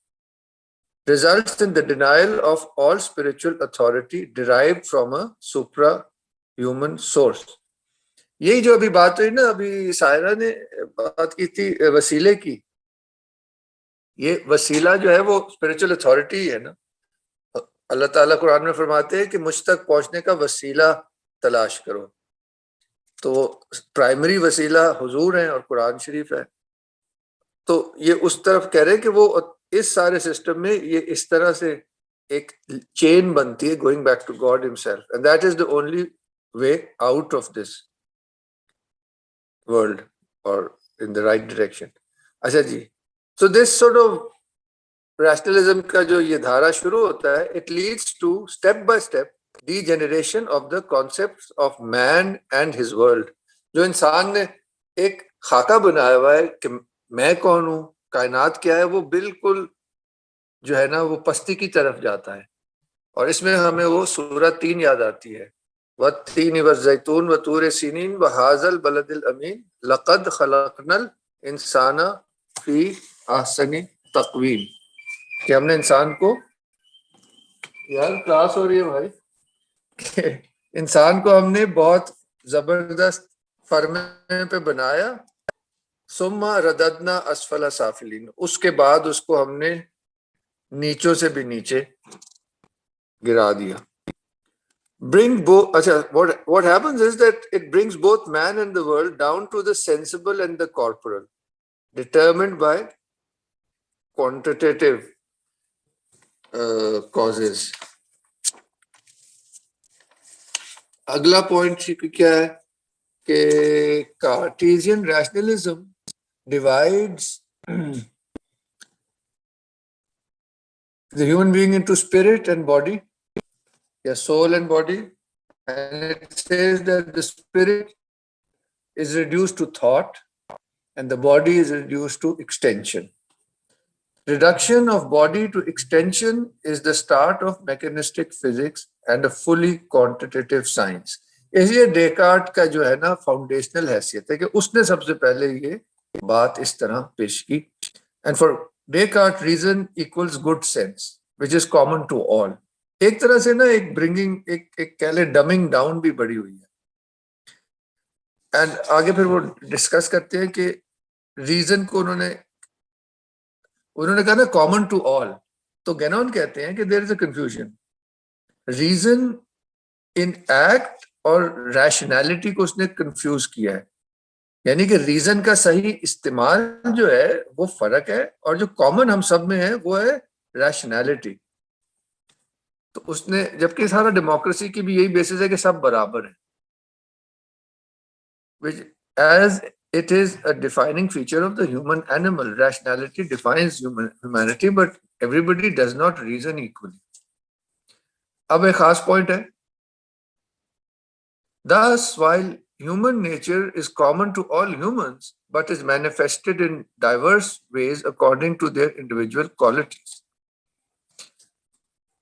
results in the denial of all spiritual authority derived from a supra-human source. یہی جو ابھی بات ہوئی نا, ابھی سائرہ نے بات کی تھی وسیلے کی, یہ وسیلہ جو ہے وہ spiritual authority ہے نا. اللہ تعالیٰ قرآن میں فرماتے ہیں کہ مجھ تک پہنچنے کا وسیلہ تلاش کرو, تو پرائمری وسیلہ حضور ہیں اور قرآن شریف ہے. تو یہ اس طرف کہہ رہے ہیں کہ وہ اس سارے سسٹم میں یہ اس طرح سے ایک چین بنتی ہے going back to God himself, and that is the only way out of this world or in the right direction. اچھا جی, so this sort of rationalism کا جو یہ دھارا شروع ہوتا ہے, it leads to step by step degeneration of the concepts of man and his world. جو انسان نے ایک خاکہ بنایا ہوا ہے کہ میں کون ہوں, کائنات کیا ہے, وہ بالکل جو ہے نا وہ پستی کی طرف جاتا ہے. اور اس میں ہمیں وہ سورہ 3 یاد آتی ہے والتین والزیتون وطور سینین وہذا البلد الامین لقد خلقنا الانسان فی احسن تقویم، کہ ہم نے انسان کو، یار کلاس ہو رہی ہے بھائی، کہ انسان کو ہم نے بہت زبردست فرمے پہ بنایا، ثم رددنا اسفل سافلین، اس کے بعد اس کو ہم نے نیچوں سے بھی نیچے گرا دیا. Bring both. What happens is that it brings both man and the world down to the sensible and the corporal, determined by quantitative causes. اگلا پوائنٹ کیا ہے کہ Cartesian rationalism divides the human being into spirit and body, soul and body, and it says that the spirit is reduced to thought and the body is reduced to extension. Reduction of body to extension is the start of mechanistic physics and a fully quantitative science. اس لیے Descartes کا جو ہے نا foundational حیثیت ہے کہ اس نے سب سے پہلے یہ بات اس طرح پیش کی. And for Descartes, reason equals good sense, which is common to all. ایک طرح سے نا ایک برنگنگ ایک کہہ لے ڈمنگ ڈاؤن بھی بڑی ہوئی ہے. اینڈ آگے پھر وہ ڈسکس کرتے ہیں کہ ریزن کو انہوں نے کہا نا کامن ٹو آل، تو گینون کہتے ہیں کہ there is a confusion. Reason in act اور ریشنالٹی کو اس نے کنفیوز کیا ہے، یعنی کہ ریزن کا صحیح استعمال جو ہے وہ فرق ہے، اور جو کامن ہم سب میں ہے وہ ہے ریشنالٹی. تو اس نے، جبکہ سارا ڈیموکریسی کی بھی یہی بیسس ہے کہ سب برابر ہیں، which as it is a defining feature of the human animal. Rationality defines humanity, but everybody does not reason equally. اب ایک خاص پوائنٹ ہے. Thus, while human nature is common to all humans, but is manifested in diverse ways according to their individual qualities.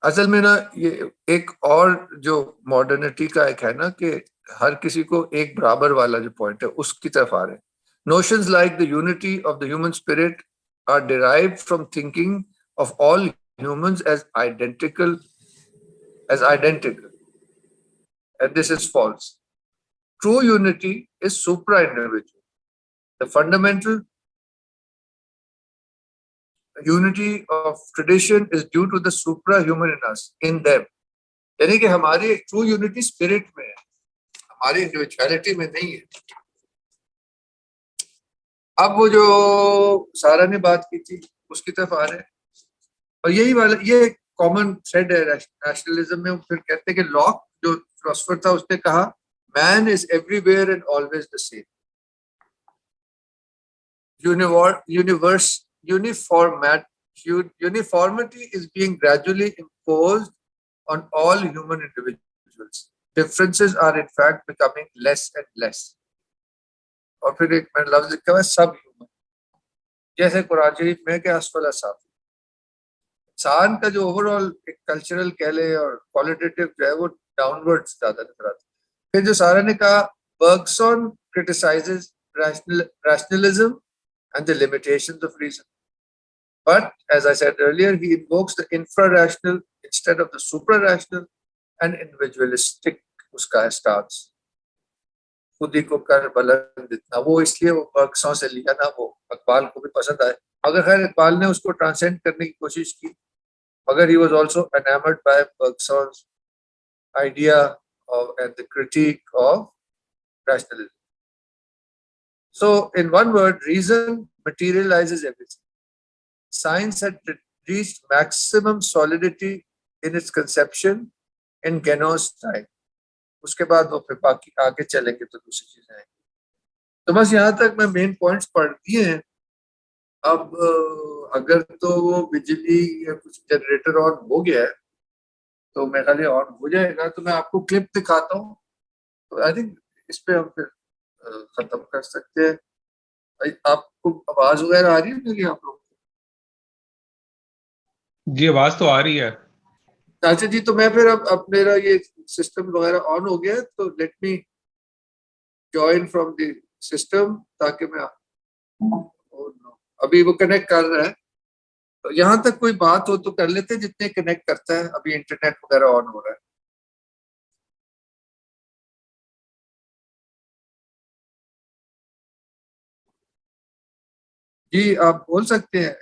اصل میں نا یہ ایک اور جو ماڈرنٹی کا ایک ہے نا کہ ہر کسی کو ایک برابر والا جو پوائنٹ ہے اس کی طرف آ رہے ہیں. Notions like the unity of the human spirit are derived from thinking of all humans as identical. And this is false. True unity is supra-individual. The fundamental unity of tradition is due to the supra-human in us, in them. یعنی کہ ہماری true unity spirit میں ہے، ہماری individuality میں نہیں ہے. اب وہ جو سارا نے بات کی تھی اس کی طرف آ رہے ہیں، اور یہی والا یہ کامن تھریڈ ہے نیشنلزم میں. پھر کہتے ہیں کہ لاک جو فلاسفر تھا اس نے کہا man is everywhere and always the same. Uniformity is being gradually imposed on all human individuals. Differences are in fact becoming less and less. اور پھر ایک میں لفظ لکھا ہوا ہے سب ہیومن، جیسے قرآن شریف میں کہ اسفل سافلین. انسان کا جو اوور آل ایک کلچرل کہہ لے اور کوالٹیٹیو جو ہے وہ ڈاؤن ورڈ زیادہ نظر آتا ہے. پھر جو سارا نے کہا برگسون criticizes rationalism and the limitations of reason. But as I said earlier, he invokes the infra-rational instead of the supra-rational and individualistic اس کا stance. خود ہی کو کر بلند اتنا، وہ اس لیے وہ برگسون سے لیا نا، وہ اقبال کو بھی پسند آئے. مگر خیر اقبال نے اس کو ٹرانسینڈ کرنے کی کوشش کی، مگر he was also enamored by Bergson's idea and the critique of rationalism. So in one word, reason materializes everything. Science had reached maximum solidity in its conception in Guénon's time. اس کے بعد وہ پھر باقی آگے چلیں گے تو دوسری چیزیں آئیں گی. تو بس یہاں تک میں مین پوائنٹس پڑھ دیے ہیں. اب اگر تو وہ بجلی یا کچھ جنریٹر آن ہو گیا ہے تو میرے خیال آن ہو جائے گا، تو میں آپ کو کلپ دکھاتا ہوں. تو آئی تھنک اس پہ ہم پھر ختم کر سکتے ہیں. آپ کو آواز وغیرہ آ رہی ہے میری آپ لوگ؟ جی آواز تو آ رہی ہے. اچھا جی, تو میں پھر اب میرا یہ سسٹم وغیرہ آن ہو گیا, تو let me join from the system, تاکہ میں ابھی وہ کنیکٹ کر رہا ہے. تو یہاں تک کوئی بات ہو تو کر لیتے, جتنے کنیکٹ کرتا ہے. ابھی انٹرنیٹ وغیرہ آن ہو رہا ہے. جی آپ بول سکتے ہیں.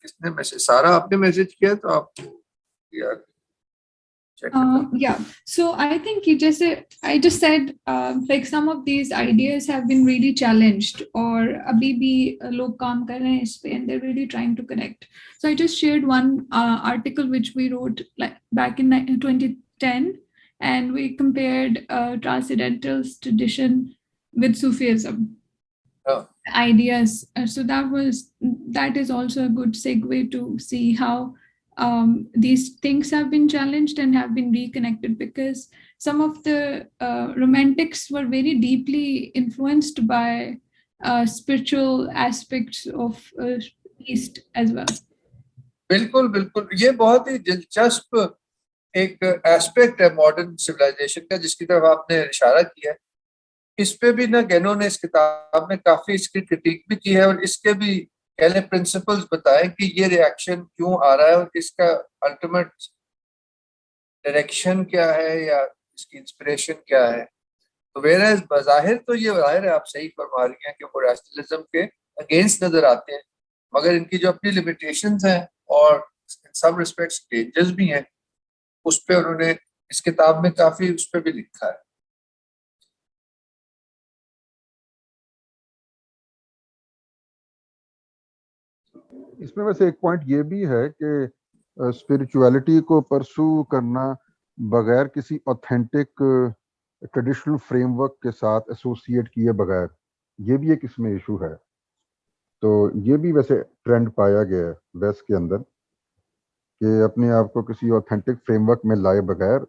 کس نے میسج, سارا آپ نے میسج کیا, تو آپ yeah, so I think I just said like some of these ideas have been really challenged, or abhi bhi log kaam kar rahe hain is pe, and they're really trying to connect. So I just shared one article which we wrote like back in 2010, and we compared Transcendental's tradition with Sufism ideas. So that is also a good segue to see how these things have been challenged and have been reconnected, because some of the romantics were very deeply influenced by spiritual aspects of East as well. بالکل بالکل, یہ بہت ہی دلچسپ ایک aspect ہے modern civilisation کا, جس کی طرف آپ نے اشارہ کیا ہے. اس پہ بھی گینو نے اس کتاب میں کافی اس کی کرٹیک بھی کی ہے, اور اس کے بھی پہلے پرنسپلز بتائے کہ یہ ریئیکشن کیوں آ رہا ہے, اور اس کا الٹیمیٹ ڈائریکشن کیا ہے, یا اس کی انسپریشن کیا ہے. تو ویرز بظاہر تو یہ ظاہر ہے, آپ صحیح فرما رہی ہیں کہ وہ ریشنلزم کے اگینسٹ نظر آتے ہیں, مگر ان کی جو اپنی لمیٹیشنز ہیں اور سم ریسپیکٹس ڈینجرز بھی ہیں, اس پہ انہوں نے اس کتاب میں کافی اس پہ بھی لکھا ہے. اس میں ویسے ایک پوائنٹ یہ بھی ہے کہ اسپرچویلٹی کو پرسو کرنا بغیر کسی اوتھینٹک ٹریڈیشنل فریم ورک کے ساتھ ایسوسیٹ کیے بغیر, یہ بھی ایک اس میں ایشو ہے. تو یہ بھی ویسے ٹرینڈ پایا گیا ہے ویسٹ کے اندر, کہ اپنے آپ کو کسی اوتھینٹک فریم ورک میں لائے بغیر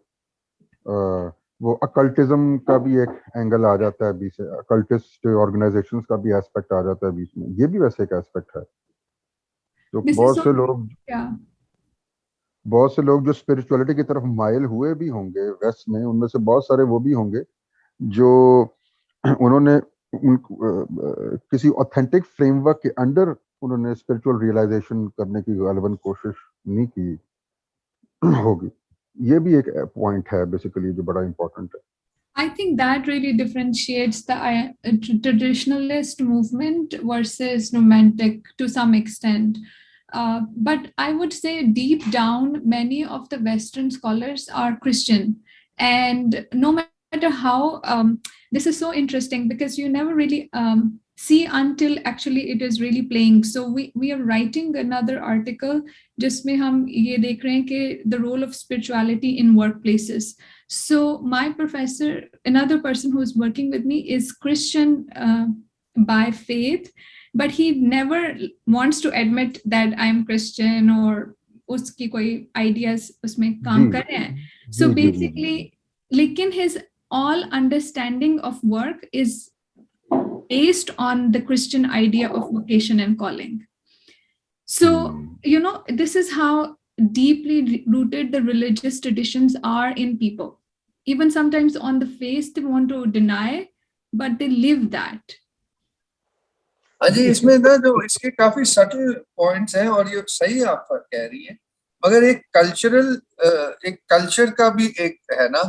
وہ اکلٹزم کا بھی ایک اینگل آ جاتا ہے بیچ سے, اکلٹسٹ آرگنائزیشنز کا بھی ایسپیکٹ آ جاتا ہے بیچ میں. یہ بھی ویسے ایک ایسپیکٹ ہے. تو بہت سے لوگ جو اسپرچولیٹی کی طرف مائل ہوئے بھی ہوں گے ویسٹ میں, ان میں سے بہت سارے وہ بھی ہوں گے جو انہوں نے کسی اوتھینٹک فریم ورک کے انڈر انہوں نے اسپرچول ریئلائزیشن کرنے کی غالباً کوشش نہیں کی ہوگی. یہ بھی ایک پوائنٹ ہے بیسیکلی جو بڑا امپورٹنٹ ہے. I think that really differentiates the traditionalist movement versus romantic to some extent. But I would say deep down, many of the Western scholars are Christian. And no matter how, this is so interesting because you never really see until actually it is really playing. So we are writing another article just mein hum ye dekh rahe hain ki the role of spirituality in workplaces. So my professor, another person who is working with me, is Christian by faith, but he never wants to admit that I'm Christian or uski koi ideas usme kaam kar rahe hain. So basically, lekin his all understanding of work is based on the Christian idea of vocation and calling. So, this is how deeply rooted the religious traditions are in people. Even sometimes on the face they want to deny, but they live that. جی اس میں جو اس کے کافی still points ہیں, اور یہ صحیح آپ کہہ رہی ہیں, مگر ایک کلچر کا بھی ایک ہے نا,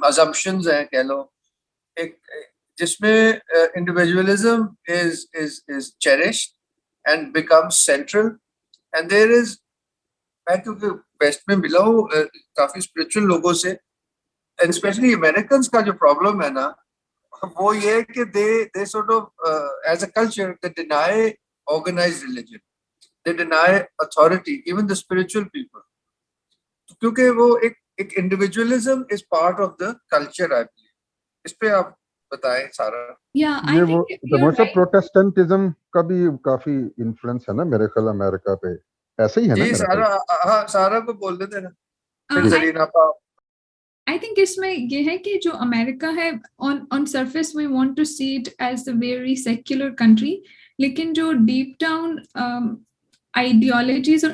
assumptions ہیں کہہ لو, ایک جس میں individualism is cherished and becomes central, and there is, میں کیونکہ ویسٹ میں ملا ہوں کافی اسپرچل لوگوں سے, اینڈ اسپیشلی امیریکنس کا جو پرابلم ہے نا, وہ یہ ہے کہ they sort of as a culture they deny organized religion, they deny authority, even the spiritual people, کیونکہ وہ ایک individualism is part of the culture, I believe. اس پہ آپ بتائیں سارا. پروٹیسٹنٹزم کا بھی کافی انفلوئنس ہے نا میرے خیال امریکہ پہ, ایسے ہی ہے نا. جی سارا کو بول دیتے نا. I think اس میں یہ ہے کہ جو امریکہ ہے on surface we want to see it as a very secular country, لیکن جو deep down ideologies, or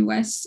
US.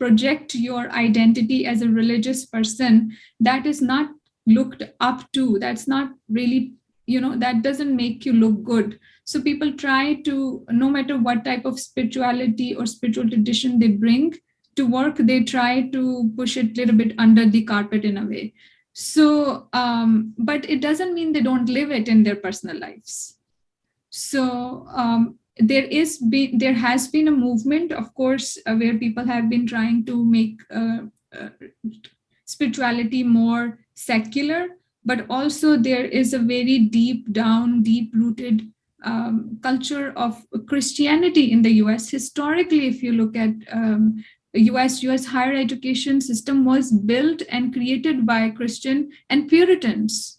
project your identity as a religious person, that is not looked up to, that's not really, that doesn't make you look good. So people try to, no matter what type of spirituality or spiritual tradition they bring to work, they try to push it a little bit under the carpet in a way. So but it doesn't mean they don't live it in their personal lives. So there has been a movement, of course, where people have been trying to make spirituality more secular, but also there is a very deep rooted culture of Christianity in the US. Historically, if you look at US higher education system was built and created by Christian and Puritans.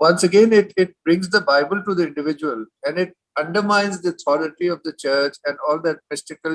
once again it brings the Bible to the individual and it undermines the authority of the church and all that mystical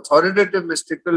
authoritative mystical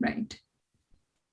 right.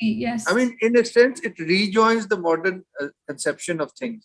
yes, I mean, in a sense, it rejoins the modern conception of things.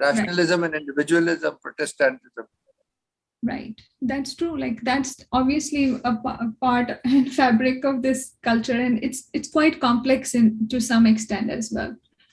rationalism and individualism, Protestantism. Right, that's true. Like that's obviously a part and fabric of this culture, and it's quite complex to some extent as well.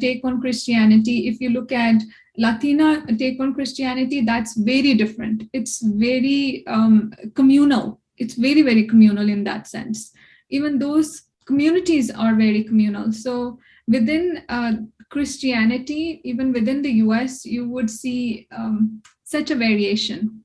take on Christianity, if you look at Latina take on Christianity, that's very different. It's very communal. It's very, very communal in that sense. Even those communities are very communal. So within Christianity, even within the US, you would see such a variation.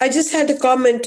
I just had a comment.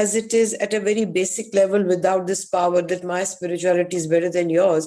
as it is at a very basic level without this power that my spirituality is better than yours,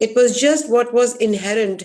It was just what was inherent,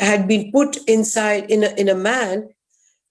had been put inside in a man,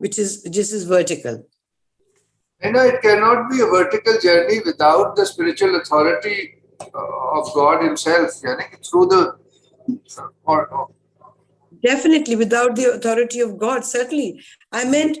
which is vertical. You know, it cannot be a vertical journey without the spiritual authority of God Himself. Yani, through the Definitely, without the authority of God, certainly. I meant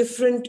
different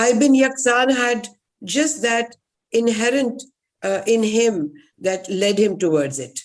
𝗁 𝗏𝗏 had just that inherent in him that led him towards it.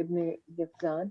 𝗏𝗏,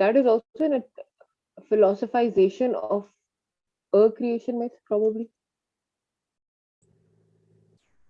that is also a philosophization of a creation myth, probably.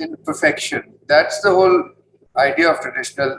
in perfection. That's the whole idea of traditional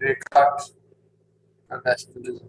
Descartes and nationalism.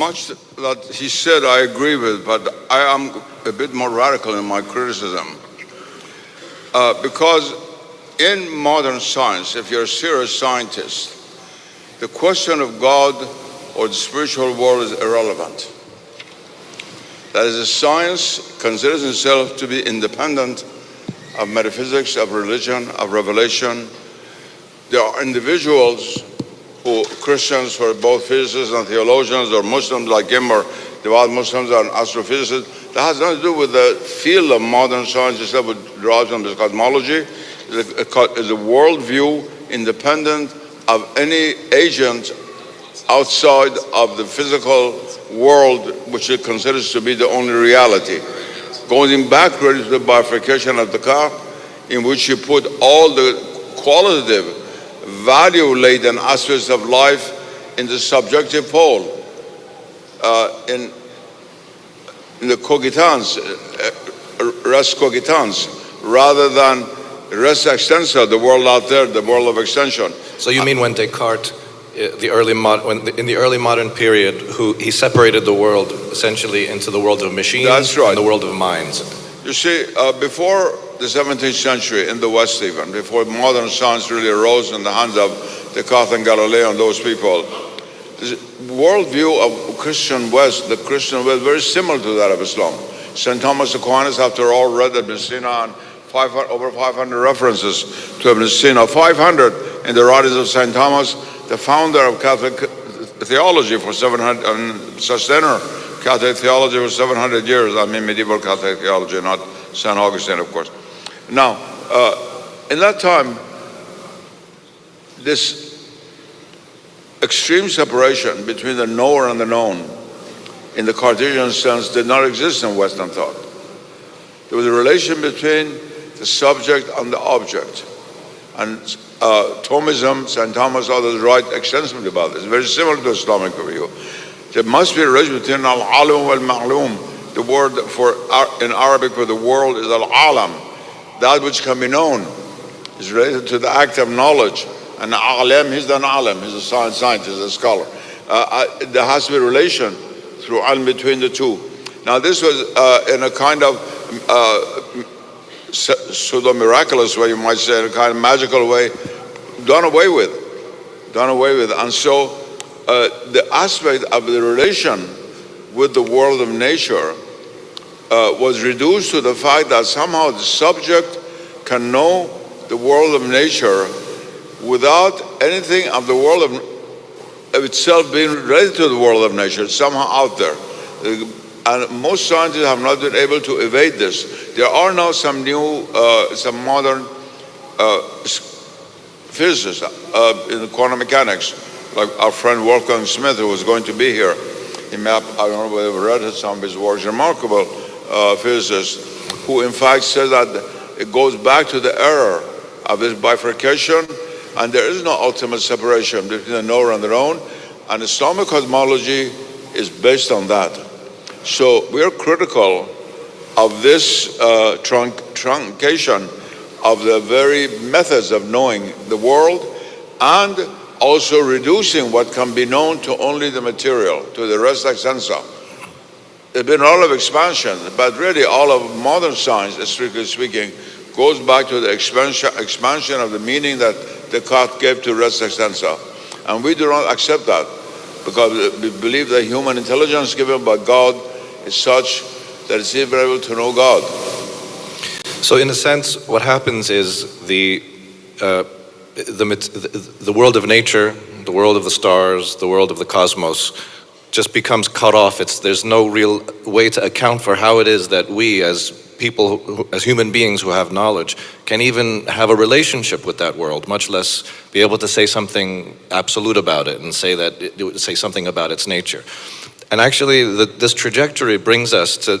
Much that he said I agree with, but I am a bit more radical in my criticism. Because in modern science, if you're a serious scientist, the question of God or the spiritual world is irrelevant. That is, a science considers itself to be independent of metaphysics, of religion, of revelation. There are individuals who, Christians who are both physicists and theologians, or Muslims like him, or devout Muslims and astrophysicists. That has nothing to do with the field of modern science itself, which derives from the cosmology. It's a worldview independent of any agent outside of the physical world, which it considers to be the only reality. Going backward to the bifurcation of the car, in which you put all the qualitative, value-laden aspects of life in the subjective pole, in the cogitans, res cogitans, rather than res extensa, the world out there, the world of extension. So you mean when Descartes, in the early modern period, he separated the world essentially into the world of machines and the world of minds? You see, before the 17th century in the West, even before modern science really arose in the hands of Descartes and Galileo and those people, the worldview of Christian West, the Christian West, very similar to that of Islam. St. Thomas Aquinas, after all, read Ibn Sina, and over 500 references to Ibn Sina, 500 in the writings of St. Thomas, the founder of Catholic theology for 700, and sustainer Catholic theology for 700 years. I mean medieval Catholic theology, not St. Augustine, of course. Now, in that time, this extreme separation between the knower and the known, in the Cartesian sense, did not exist in Western thought. There was a relation between the subject and the object. And Thomism, St. Thomas, others write extensively about this. It's very similar to Islamic view. There must be a relation between al-alim wal-ma'lum. The word in Arabic for the world is al-alam. That which can be known is related to the act of knowledge. And alim, he's an alim, he's a scientist, a scholar. There has to be a relation through ilm between the two. Now this was in a kind of pseudo-miraculous way, you might say, in a kind of magical way, done away with. And so the aspect of the relation with the world of nature was reduced to the fact that somehow the subject can know the world of nature without anything of the world of itself being related to the world of nature. It's somehow out there. And most scientists have not been able to evade this. There are now some new, some modern physicists in quantum mechanics, like our friend Wolfgang Smith, who was going to be here. He may have, I don't know whether you've read some of his works, remarkable physicist, who in fact says that it goes back to the error of this bifurcation, and there is no ultimate separation between the knower and the known, and Islamic cosmology is based on that. So we are critical of this truncation of the very methods of knowing the world, and also reducing what can be known to only the material, to the res extensa. There's been a lot of expansion, but really all of modern science, strictly speaking, goes back to the expansion of the meaning that Descartes gave to res extensa. And we do not accept that, because we believe that human intelligence given by God is such that it's able to know God. So in a sense, what happens is the world of nature, the world of the stars, the world of the cosmos just becomes cut off. There's no real way to account for how it is that we as people, as human beings who have knowledge, can even have a relationship with that world, much less be able to say something absolute about it and say something about its nature. And actually, this trajectory brings us to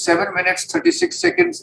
7 minutes 36 seconds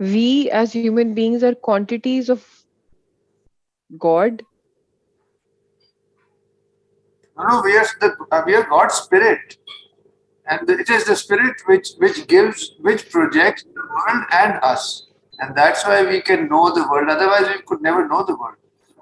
we as human beings are quantities of God. No, we are God's spirit, and it is the spirit which projects the world and us, and that's why we can know the world. Otherwise, we could never know the world.